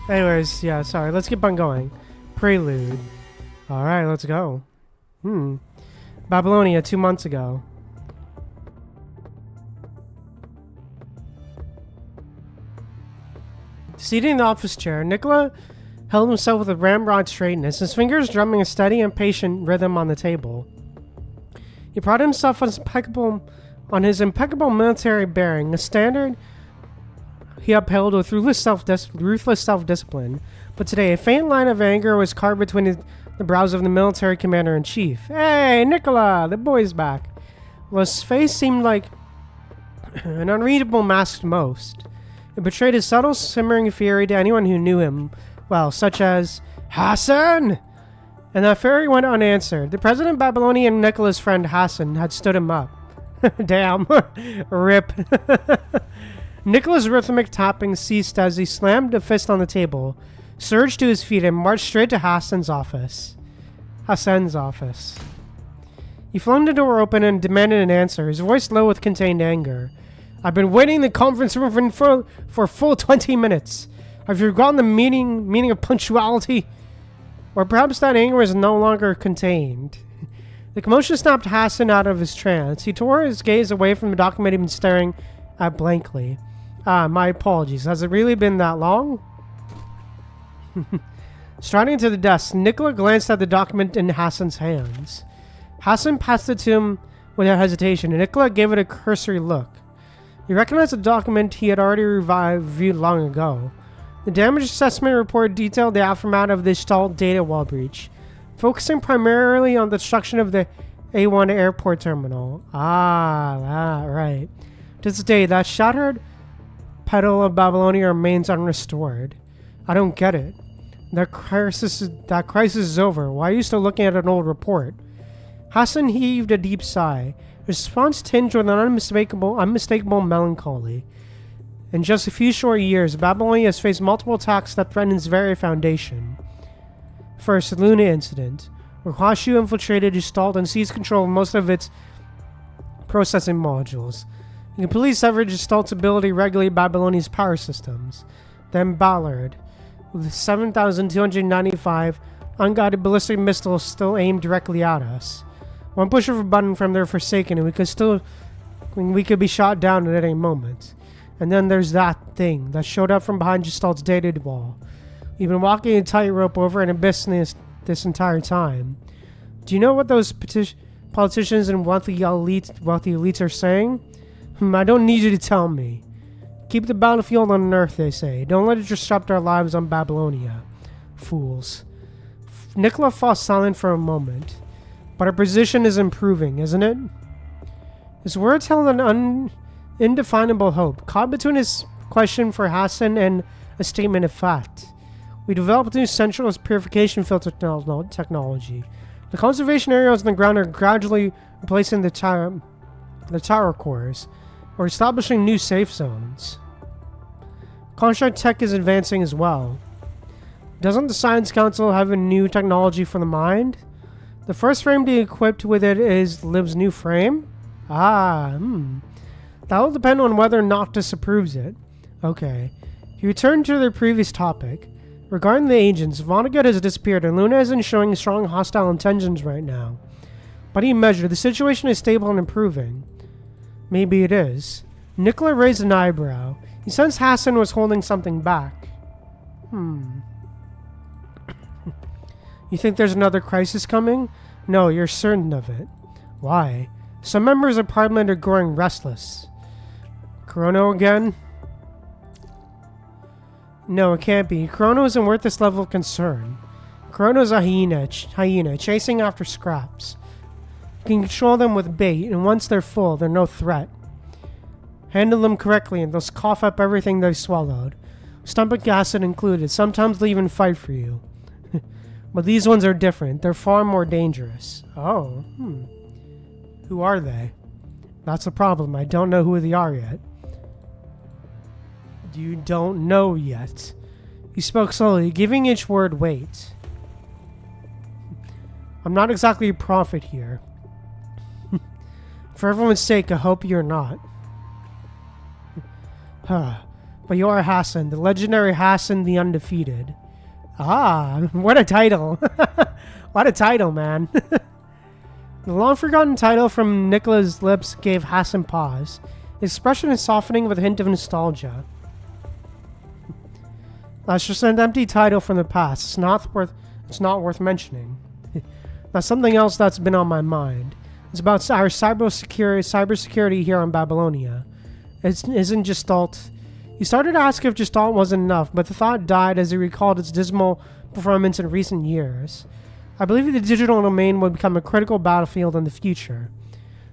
Anyways, yeah, sorry. Let's keep on going. Prelude. Alright, let's go. Babylonia 2 months ago. Seated in the office chair, Nicola held himself with a ramrod straightness, his fingers drumming a steady and patient rhythm on the table. He prided himself on his impeccable military bearing, a standard he upheld with ruthless self-discipline. But today, a faint line of anger was carved between the brows of the military commander-in-chief. Hey, Nicola, the boy's back. Well, his face seemed like an unreadable mask to most. It betrayed his subtle, simmering fury to anyone who knew him well, such as Hassan! And that fury went unanswered. The president of Babylonia and Nicola's friend Hassan had stood him up. Damn. Rip. Nicola's rhythmic tapping ceased as he slammed a fist on the table, surged to his feet, and marched straight to Hassan's office. He flung the door open and demanded an answer, his voice low with contained anger. I've been waiting in the conference room for a full 20 minutes. Have you forgotten the meaning of punctuality? Or perhaps that anger is no longer contained. The commotion snapped Hassan out of his trance. He tore his gaze away from the document he'd been staring at blankly. My apologies. Has it really been that long? Striding to the desk, Nicola glanced at the document in Hassan's hands. Hassan passed it to him without hesitation, and Nicola gave it a cursory look. He recognized the document he had already reviewed long ago. The damage assessment report detailed the aftermath of the stalled data wall breach, focusing primarily on the destruction of the A1 airport terminal. Right. To this day, that shattered petal of Babylonia remains unrestored. I don't get it. That crisis is over. Why are you still looking at an old report? Hassan heaved a deep sigh. His response tinged with an unmistakable melancholy. In just a few short years, Babylonia has faced multiple attacks that threaten its very foundation. First, the Luna incident, where Huashu infiltrated, installed, and seized control of most of its processing modules. He completely severed Gestalt's ability to regulate Babylonia's power systems. Then Ballard, with 7,295 unguided ballistic missiles still aimed directly at us. One push of a button from their Forsaken, and we could be shot down at any moment. And then there's that thing that showed up from behind Gestalt's data wall. We've been walking a tightrope over an abyss this entire time. Do you know what those politicians and wealthy elites are saying? I don't need you to tell me. Keep the battlefield on Earth, they say. Don't let it disrupt our lives on Babylonia. Fools. Nicola falls silent for a moment. But her position is improving, isn't it? His words held an indefinable hope, caught between his question for Hassan and a statement of fact. We developed a new centralist purification filter technology. The conservation areas on the ground are gradually replacing the tower cores, or establishing new safe zones. Construct tech is advancing as well. Doesn't the Science Council have a new technology for the mind? The first frame to be equipped with it is Liv's new frame? That will depend on whether Noctis approves it. Okay. He returned to their previous topic. Regarding the agents, Vonnegut has disappeared and Luna isn't showing strong hostile intentions right now. By any measure, the situation is stable and improving. Maybe it is. Nicola raised an eyebrow. He sensed Hassan was holding something back. You think there's another crisis coming? No, you're certain of it. Why? Some members of Parliament are growing restless. Chrono again? No, it can't be. Chrono isn't worth this level of concern. Chrono's a hyena chasing after scraps. You can control them with bait, and once they're full, they're no threat. Handle them correctly, and they'll cough up everything they've swallowed. Stomach acid included. Sometimes they'll even fight for you. But these ones are different. They're far more dangerous. Oh, Who are they? That's the problem. I don't know who they are yet. You don't know yet. He spoke slowly, giving each word weight. I'm not exactly a prophet here. For everyone's sake, I hope you're not. But you are Hassan, the legendary Hassan the Undefeated. Ah, what a title. What a title, man. The long-forgotten title from Nicola's lips gave Hassan pause. His expression is softening with a hint of nostalgia. That's just an empty title from the past. It's not worth mentioning. That's something else that's been on my mind. It's about our cybersecurity here on Babylonia. It isn't Gestalt. He started to ask if Gestalt wasn't enough, but the thought died as he recalled its dismal performance in recent years. I believe the digital domain will become a critical battlefield in the future.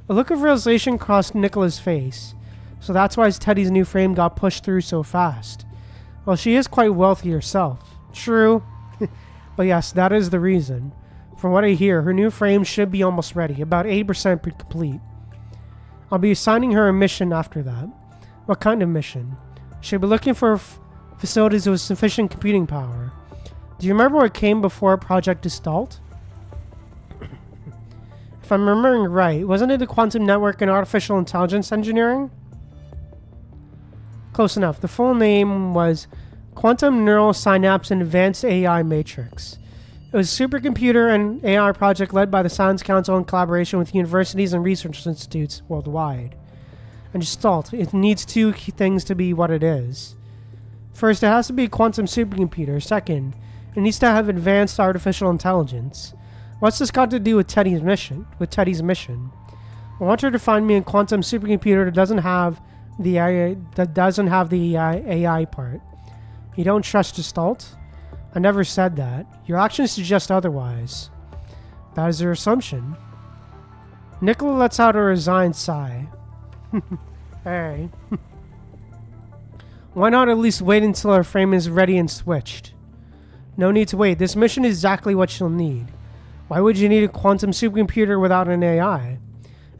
A look of realization crossed Nicola's face. So that's why Teddy's new frame got pushed through so fast. Well, she is quite wealthy herself. True. But yes, that is the reason. From what I hear, her new frame should be almost ready, about 80% complete. I'll be assigning her a mission after that. What kind of mission? She'll be looking for facilities with sufficient computing power. Do you remember what came before Project Gestalt? If I'm remembering right, wasn't it the quantum network and artificial intelligence engineering? Close enough. The full name was Quantum Neural Synapse and Advanced AI Matrix. It was a supercomputer and AI project led by the Science Council in collaboration with universities and research institutes worldwide. And Gestalt, it needs two key things to be what it is. First, it has to be a quantum supercomputer. Second, it needs to have advanced artificial intelligence. What's this got to do with Teddy's mission? I want her to find me a quantum supercomputer that doesn't have the AI part. You don't trust Gestalt? I never said that. Your actions suggest otherwise. That is your assumption. Nicola lets out a resigned sigh. Hey. Why not at least wait until our frame is ready and switched? No need to wait. This mission is exactly what you'll need. Why would you need a quantum supercomputer without an AI?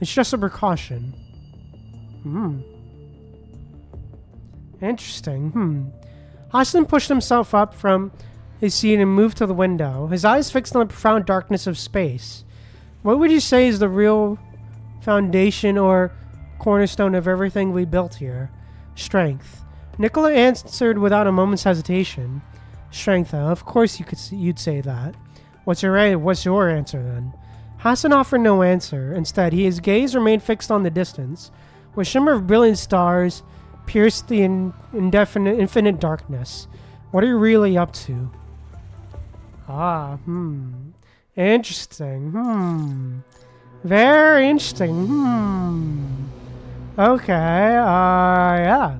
It's just a precaution. Interesting. Hassan pushed himself up from his seat and moved to the window, his eyes fixed on the profound darkness of space. What would you say is the real foundation or cornerstone of everything we built here? Strength. Nicola answered without a moment's hesitation. Strength, huh? Of course you'd say that. What's your answer then? Hassan offered no answer. Instead, his gaze remained fixed on the distance, where a shimmer of brilliant stars pierced the infinite darkness. What are you really up to? Interesting. Very interesting. Okay, yeah.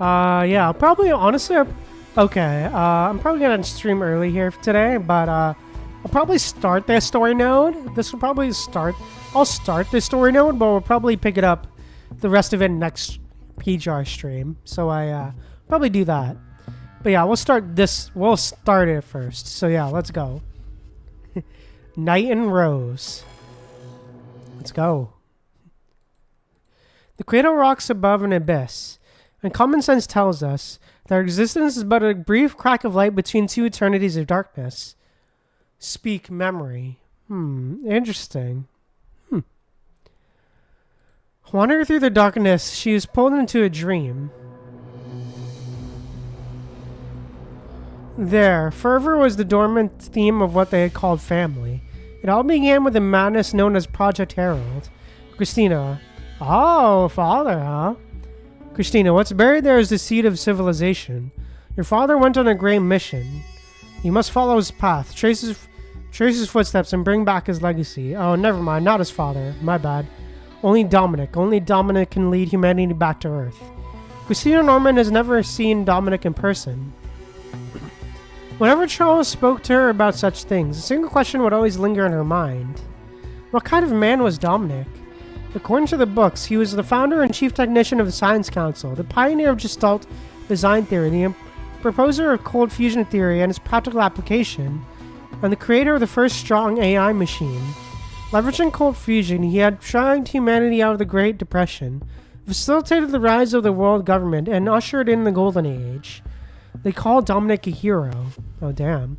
Yeah, I'll probably, honestly, okay, I'm probably gonna stream early here today, but, I'll probably start this story node. I'll start this story node, but we'll probably pick it up the rest of it next PGR stream, so probably do that. But yeah, we'll start it first, so yeah, let's go. Night and Rose. Let's go. The cradle rocks above an abyss. And common sense tells us that our existence is but a brief crack of light between two eternities of darkness. Speak memory. Interesting. Wandering through the darkness, she is pulled into a dream. There, fervor was the dormant theme of what they had called family. It all began with a madness known as Project Herald. Christina. Oh, father, huh? Christina, what's buried there is the seed of civilization. Your father went on a great mission. You must follow his path, trace his footsteps, and bring back his legacy. Oh, never mind, not his father. My bad. Only Dominic can lead humanity back to Earth. Christina Norman has never seen Dominic in person. Whenever Charles spoke to her about such things, a single question would always linger in her mind. What kind of man was Dominic? According to the books, he was the founder and chief technician of the Science Council, the pioneer of Gestalt design theory, the proposer of cold fusion theory and its practical application, and the creator of the first strong AI machine. Leveraging cold fusion, he had dragged humanity out of the Great Depression, facilitated the rise of the world government, and ushered in the Golden Age. They called Dominic a hero. Oh, damn.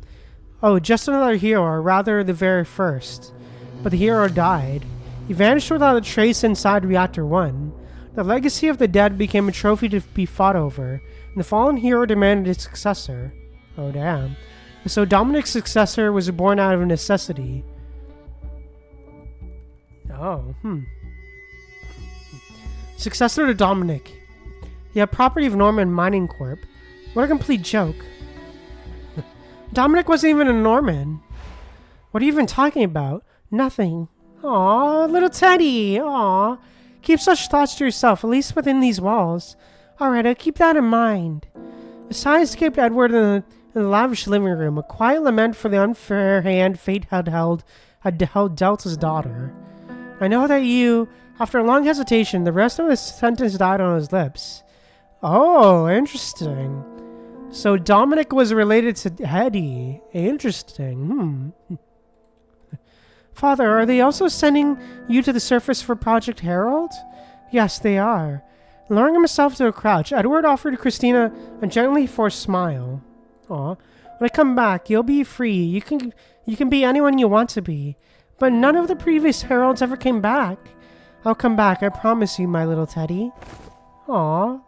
Oh, just another hero, or rather the very first. But the hero died. He vanished without a trace inside Reactor 1. The legacy of the dead became a trophy to be fought over, and the fallen hero demanded its successor. Oh, damn. So Dominic's successor was born out of necessity. Oh, Successor to Dominic. He had property of Norman Mining Corp. What a complete joke. Dominic wasn't even a Norman. What are you even talking about? Nothing. Aw, little Teddy. Aw. Keep such thoughts to yourself, at least within these walls. Alright, I'll keep that in mind. A sigh escaped Edward in the lavish living room, a quiet lament for the unfair hand fate had dealt his daughter. I know that you... After a long hesitation, the rest of the sentence died on his lips. Oh, interesting. So Dominic was related to Eddie. Interesting. Father, are they also sending you to the surface for Project Herald? Yes, they are. Lowering himself to a crouch, Edward offered Christina a gently forced smile. Aw. When I come back, you'll be free. You can be anyone you want to be. But none of the previous heralds ever came back. I'll come back, I promise you, my little Teddy. Aw.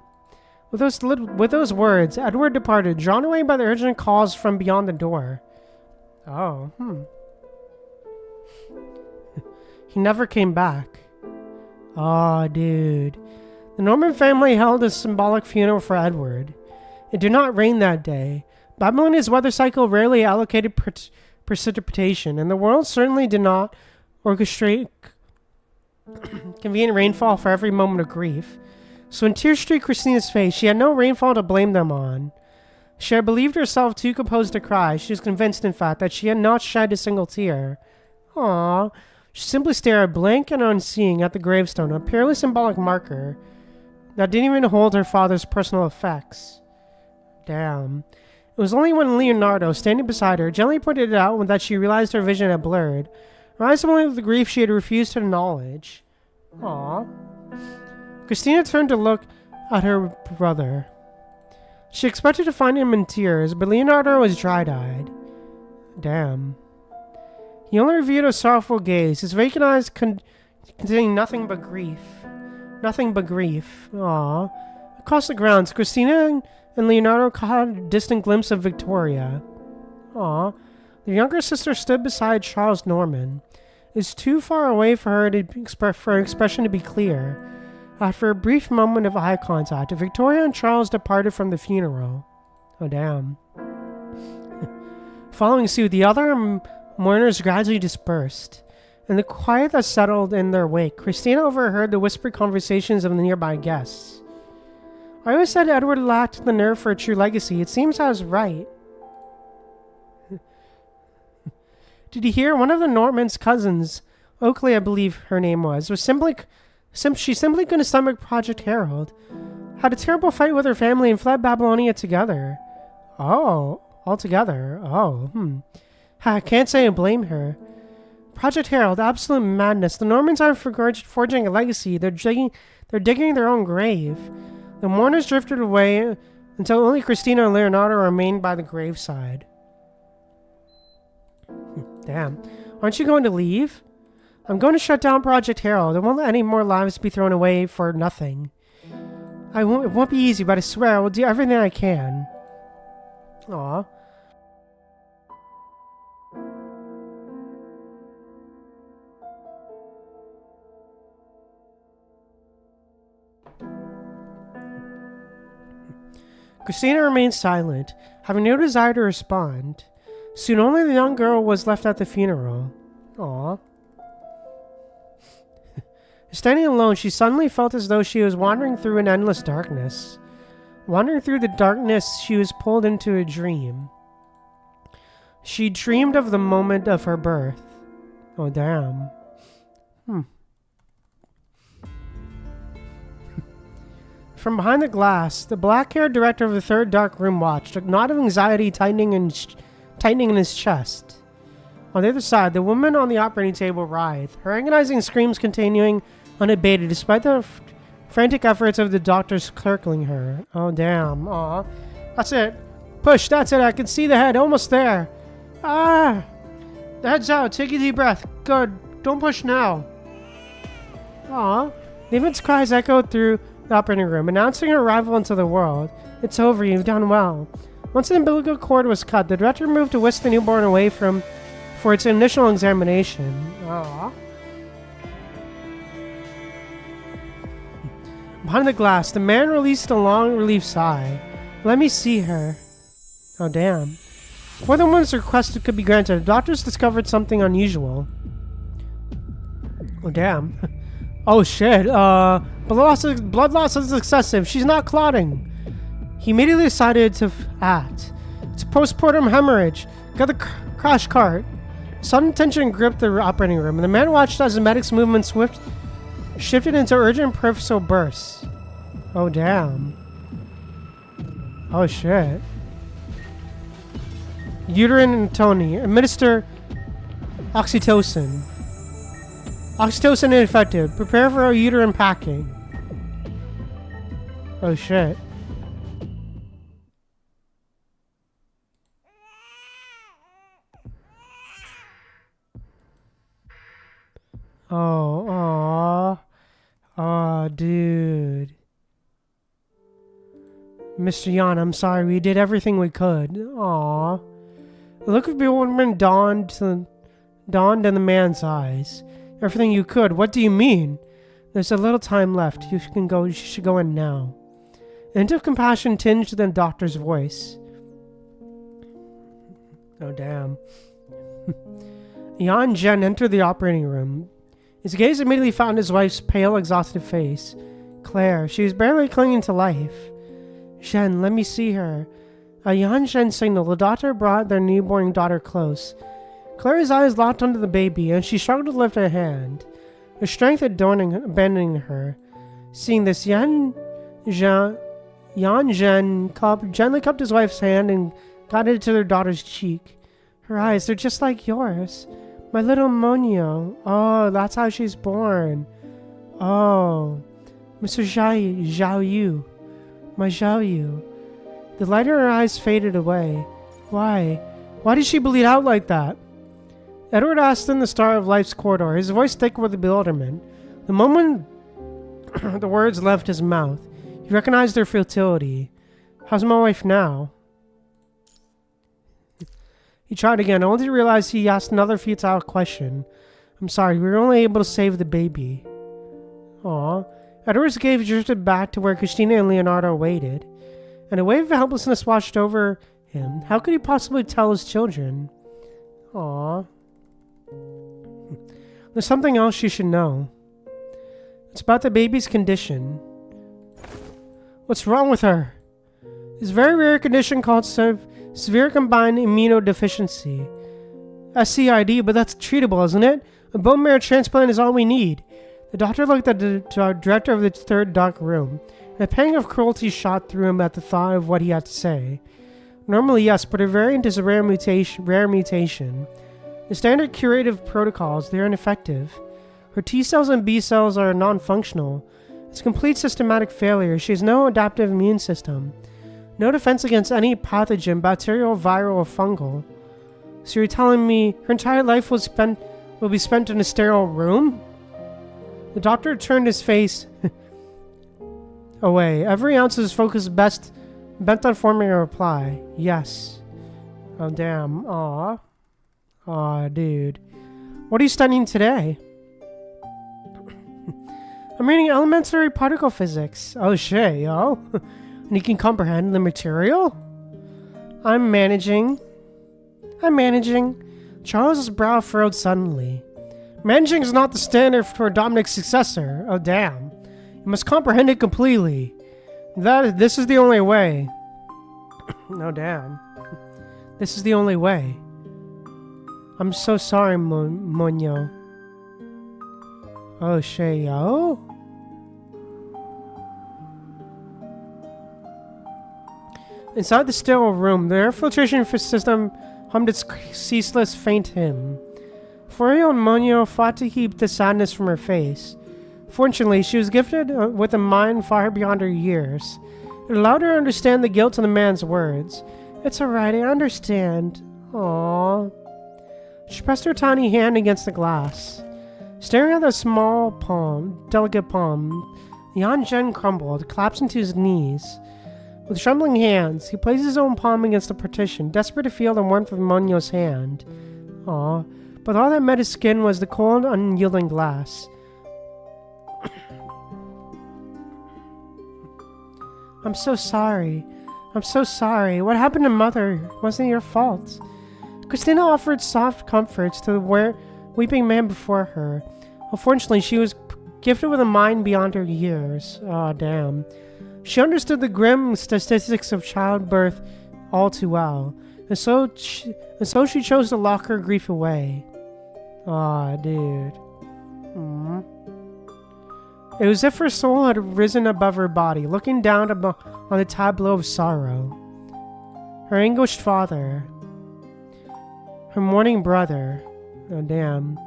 With those words, Edward departed, drawn away by the urgent calls from beyond the door. Oh, He never came back. Aw, dude. The Norman family held a symbolic funeral for Edward. It did not rain that day. Babylonia's weather cycle rarely allocated precipitation, and the world certainly did not orchestrate convenient rainfall for every moment of grief. So when tears streaked Christina's face, she had no rainfall to blame them on. She had believed herself too composed to cry. She was convinced, in fact, that she had not shed a single tear. Aww. She simply stared, blank and unseeing, at the gravestone, a purely symbolic marker that didn't even hold her father's personal effects. Damn. It was only when Leonardo, standing beside her, gently pointed it out that she realized her vision had blurred, her eyes only with the grief she had refused to acknowledge. Aww. Christina turned to look at her brother. She expected to find him in tears, but Leonardo was dry-eyed. Damn. He only reviewed a sorrowful gaze, his vacant eyes containing nothing but grief. Nothing but grief. Aww. Across the grounds, Christina and Leonardo caught a distant glimpse of Victoria. Aww. The younger sister stood beside Charles Norman. It was too far away for her expression to be clear. After a brief moment of eye contact, Victoria and Charles departed from the funeral. Oh, damn. Following suit, the other mourners gradually dispersed. In the quiet that settled in their wake, Christina overheard the whispered conversations of the nearby guests. I always said Edward lacked the nerve for a true legacy. It seems I was right. Did you hear? One of the Norman's cousins, Oakley I believe her name was simply couldn't stomach Project Herald. Had a terrible fight with her family and fled Babylonia together. Oh, all together. Oh, I can't say I blame her. Project Herald, absolute madness. The Normans aren't forging a legacy. They're digging their own grave. The mourners drifted away until only Christina and Leonardo remained by the graveside. Damn. Aren't you going to leave? I'm going to shut down Project Herald. I won't let any more lives be thrown away for nothing. It won't be easy, but I swear I will do everything I can. Aw. Christina remained silent, having no desire to respond. Soon only the young girl was left at the funeral. Aww. Standing alone, she suddenly felt as though she was wandering through an endless darkness. Wandering through the darkness, she was pulled into a dream. She dreamed of the moment of her birth. Oh, damn. From behind the glass, the black-haired director of the third dark room watched, a knot of anxiety tightening in his chest. On the other side, the woman on the operating table writhed, her agonizing screams continuing unabated despite the frantic efforts of the doctors circling her. Oh, damn. Aw. That's it. Push, that's it. I can see the head. Almost there. Ah! The head's out. Take a deep breath. Good. Don't push now. Aw. Nathan's cries echoed through the operating room, announcing her arrival into the world. It's over. You've done well. Once the umbilical cord was cut, the director moved to whisk the newborn away for its initial examination. Aww. Behind the glass, the man released a long relief sigh. Let me see her. Oh, damn. Before the woman's request could be granted, the doctors discovered something unusual. Oh, damn. Oh, shit. Blood loss is excessive. She's not clotting. He immediately decided to act. It's a postpartum hemorrhage. Got the crash cart. Sudden tension gripped the operating room, and the man watched as the medic's movement shifted into urgent peripheral bursts. Oh, damn. Oh, shit. Uterine and Tony. Administer oxytocin. Oxytocin ineffective. Prepare for a uterine packing. Oh, shit. Oh, aw. Aw, dude. Mr. Yan, I'm sorry. We did everything we could. Aw. The look of bewilderment dawned in the man's eyes. Everything you could? What do you mean? There's a little time left. You should go in now. A hint of compassion tinged the doctor's voice. Oh, damn. Yan Zhen entered the operating room. His gaze immediately found his wife's pale, exhausted face. Claire, she was barely clinging to life. Zhen, let me see her. Yan Zhen signaled. The doctor brought their newborn daughter close. Claire's eyes locked onto the baby, and she struggled to lift a hand. Her strength abandoning her. Seeing this, Yan Zhen gently cupped his wife's hand and got it to their daughter's cheek. Her eyes, they're just like yours. My little Monyo. Oh, that's how she's born. Oh. Mr. Zhao Yu. My Zhao Yu. The light in her eyes faded away. Why? Why did she bleed out like that? Edward asked in the star of life's corridor, his voice thick with bewilderment. The moment the words left his mouth, he recognized their futility. How's my wife now? He tried again, only to realize he asked another futile question. I'm sorry, we were only able to save the baby. Aw. Edward's gaze drifted back to where Christina and Leonardo waited, and a wave of helplessness washed over him. How could he possibly tell his children? Aw. There's something else you should know. It's about the baby's condition. What's wrong with her? It's a very rare condition called severe combined immunodeficiency. SCID, but that's treatable, isn't it? A bone marrow transplant is all we need. The doctor looked at the director of the third dark room, and a pang of cruelty shot through him at the thought of what he had to say. Normally, yes, but a variant is a rare mutation. The standard curative protocols, they're ineffective. Her T cells and B cells are non-functional. It's a complete systematic failure. She has no adaptive immune system. No defense against any pathogen, bacterial, viral, or fungal. So you're telling me her entire life will be spent in a sterile room? The doctor turned his face away. Every ounce of his focus bent on forming a reply. Yes. Oh, damn. Aw. Aw, dude. What are you studying today? I'm reading elementary particle physics. Oh, shit, yo. And you can comprehend the material? I'm managing. Charles's brow furrowed suddenly. Managing is not the standard for Dominic's successor. Oh, damn. You must comprehend it completely. This is the only way. Oh, damn. This is the only way. I'm so sorry, Monyo. Oh, Sheyo? Inside the sterile room, the air filtration system hummed its ceaseless faint hymn. Furio and Monyo fought to keep the sadness from her face. Fortunately, she was gifted with a mind far beyond her years. It allowed her to understand the guilt in the man's words. It's alright, I understand. Aww. She pressed her tiny hand against the glass. Staring at the small palm, delicate palm, Yan Zhen crumbled, collapsed into his knees. With trembling hands, he placed his own palm against the partition, desperate to feel the warmth of Monyo's hand. Aww. But all that met his skin was the cold, unyielding glass. I'm so sorry. I'm so sorry. What happened to Mother wasn't your fault. Christina offered soft comforts to the weeping man before her. Unfortunately, she was gifted with a mind beyond her years. Ah, damn. She understood the grim statistics of childbirth all too well, and so she chose to lock her grief away. Ah, dude. It was as if her soul had risen above her body, looking down on the tableau of sorrow. Her anguished father. Her mourning brother. Oh, damn.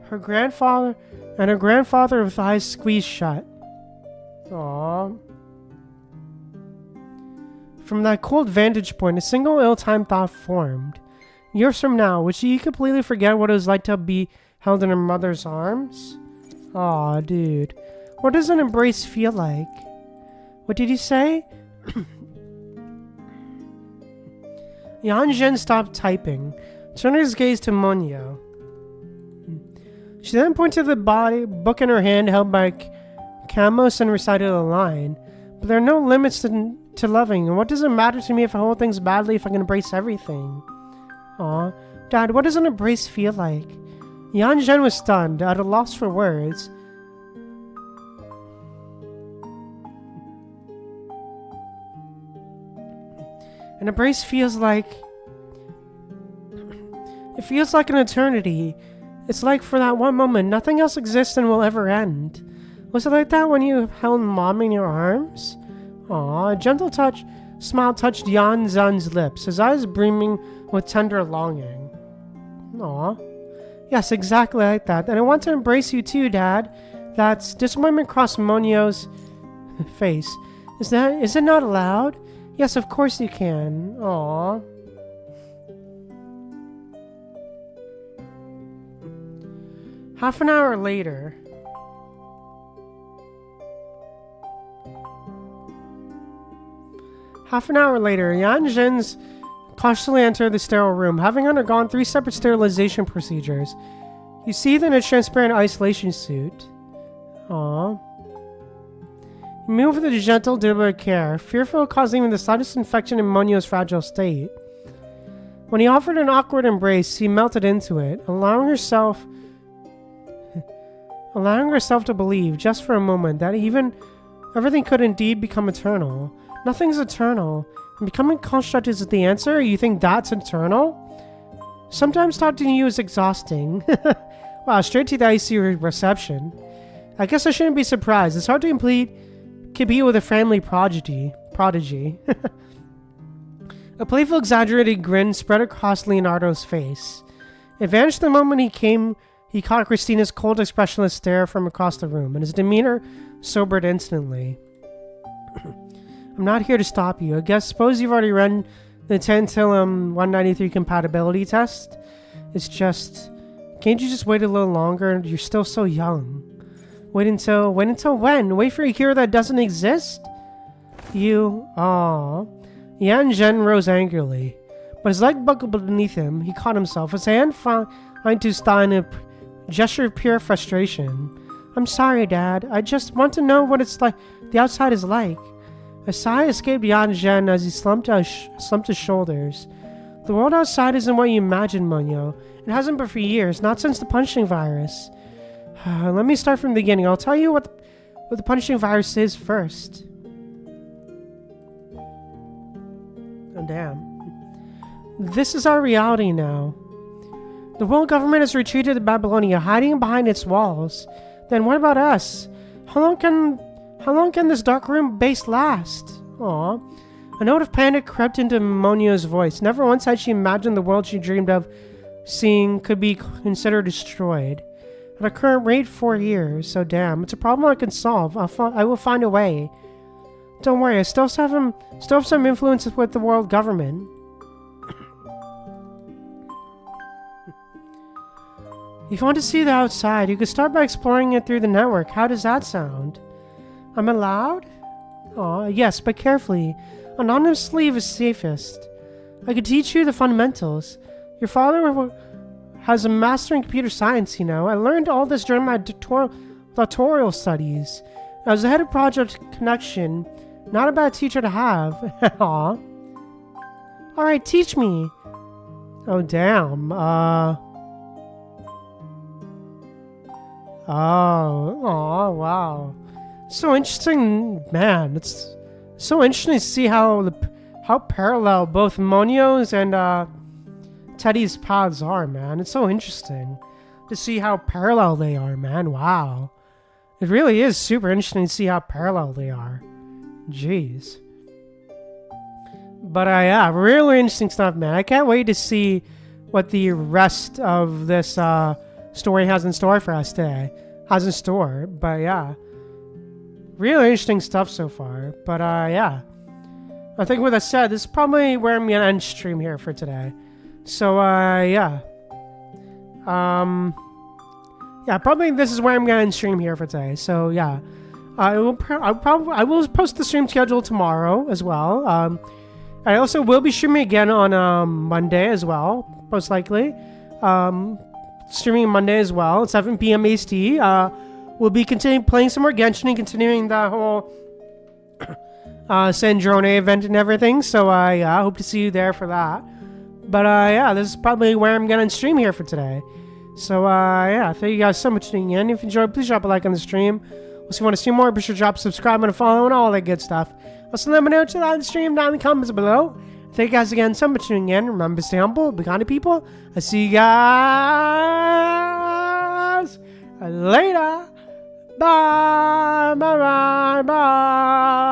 Her grandfather, and her grandfather with eyes squeezed shut. Aww. From that cold vantage point, a single ill-timed thought formed. Years from now, would she completely forget what it was like to be held in her mother's arms? Aw, dude. What does an embrace feel like? What did you say? Yan Zhen stopped typing, turning his gaze to Monyo. She then pointed to the book in her hand held by Camos and recited a line. But there are no limits to loving, and what does it matter to me if I hold things badly if I can embrace everything? Aw. Dad, what does an embrace feel like? Yan Zhen was stunned, at a loss for words. An embrace feels like... It feels like an eternity. It's like for that one moment, nothing else exists and will ever end. Was it like that when you held Mom in your arms? Aw, a gentle smile touched Yan Zhen's lips, his eyes brimming with tender longing. Aw. Yes, exactly like that. And I want to embrace you too, Dad. That's disappointment crossed Monyo's face. Is it not allowed? Yes, of course you can. Aw. Half an hour later. Yan Zhen's cautiously entered the sterile room, having undergone 3 separate sterilization procedures. You see in a transparent isolation suit. Aww. He moved with a gentle, deliberate care, fearful of causing even the slightest infection in Monyo's fragile state. When he offered an awkward embrace, he melted into it, allowing herself to believe, just for a moment, that everything could indeed become eternal. Nothing's eternal. And becoming construct is the answer? You think that's eternal? Sometimes talking to you is exhausting. Wow, straight to the ICU reception. I guess I shouldn't be surprised. It's hard to compete with a family prodigy. A playful, exaggerated grin spread across Leonardo's face. It vanished the moment he caught Christina's cold, expressionless stare from across the room, and his demeanor sobered instantly. I'm not here to stop you. Suppose you've already run the Tantalum 193 compatibility test? It's just... Can't you just wait a little longer? You're still so young. Wait until when? Wait for a cure that doesn't exist? Aww. Yan Zhen rose angrily, but his leg buckled beneath him. He caught himself, his hand flying to his thigh in a gesture of pure frustration. I'm sorry, Dad. I just want to know what it's like. The outside is like. A sigh escaped Yan Zhen as he slumped his shoulders. The world outside isn't what you imagine, Monyo. It hasn't been for years, not since the punching virus. Let me start from the beginning. I'll tell you what the punching virus is first. Oh, damn. This is our reality now. The world government has retreated to Babylonia, hiding behind its walls. Then what about us? How long can this dark room base last? Aw. A note of panic crept into Monio's voice. Never once had she imagined the world she dreamed of seeing could be considered destroyed. At a current rate, 4 years. So damn, it's a problem I can solve. I will find a way. Don't worry, I still have some influence with the world government. If you want to see the outside, you could start by exploring it through the network. How does that sound? I'm allowed? Aw, yes, but carefully. Anonymously is safest. I could teach you the fundamentals. Your father has a master in computer science, you know. I learned all this during my doctoral studies. I was the head of Project Connection. Not a bad teacher to have. Aw. Alright, teach me. Oh, damn. Oh, wow. So interesting, man. It's so interesting to see how parallel both Monio's and Teddy's paths are, man. It's so interesting to see how parallel they are, man. Wow. It really is super interesting to see how parallel they are. Jeez. But yeah, really interesting stuff, man. I can't wait to see what the rest of this story has in store for us today. But yeah. Really interesting stuff so far. But yeah. I think with that said, this is probably where I'm gonna end stream here for today. So yeah. Yeah, probably this is where I'm gonna end stream here for today. So yeah. I will post the stream schedule tomorrow as well. I also will be streaming again on Monday as well, most likely. Streaming Monday as well at 7 p.m. AST. We'll be continuing playing some more Genshin and continuing the whole Sandrone event and everything. So yeah, I hope to see you there for that. But yeah, this is probably where I'm gonna stream here for today. So yeah, thank you guys so much for tuning in. If you enjoyed, please drop a like on the stream. If you want to see more, be sure to drop, subscribe, and follow, and all that good stuff. Also, let me know what you like the stream down in the comments below. Thank you guys again so much for tuning in. Remember, stay humble, be kind to people. I see you guys later. Bye, bye, bye, bye.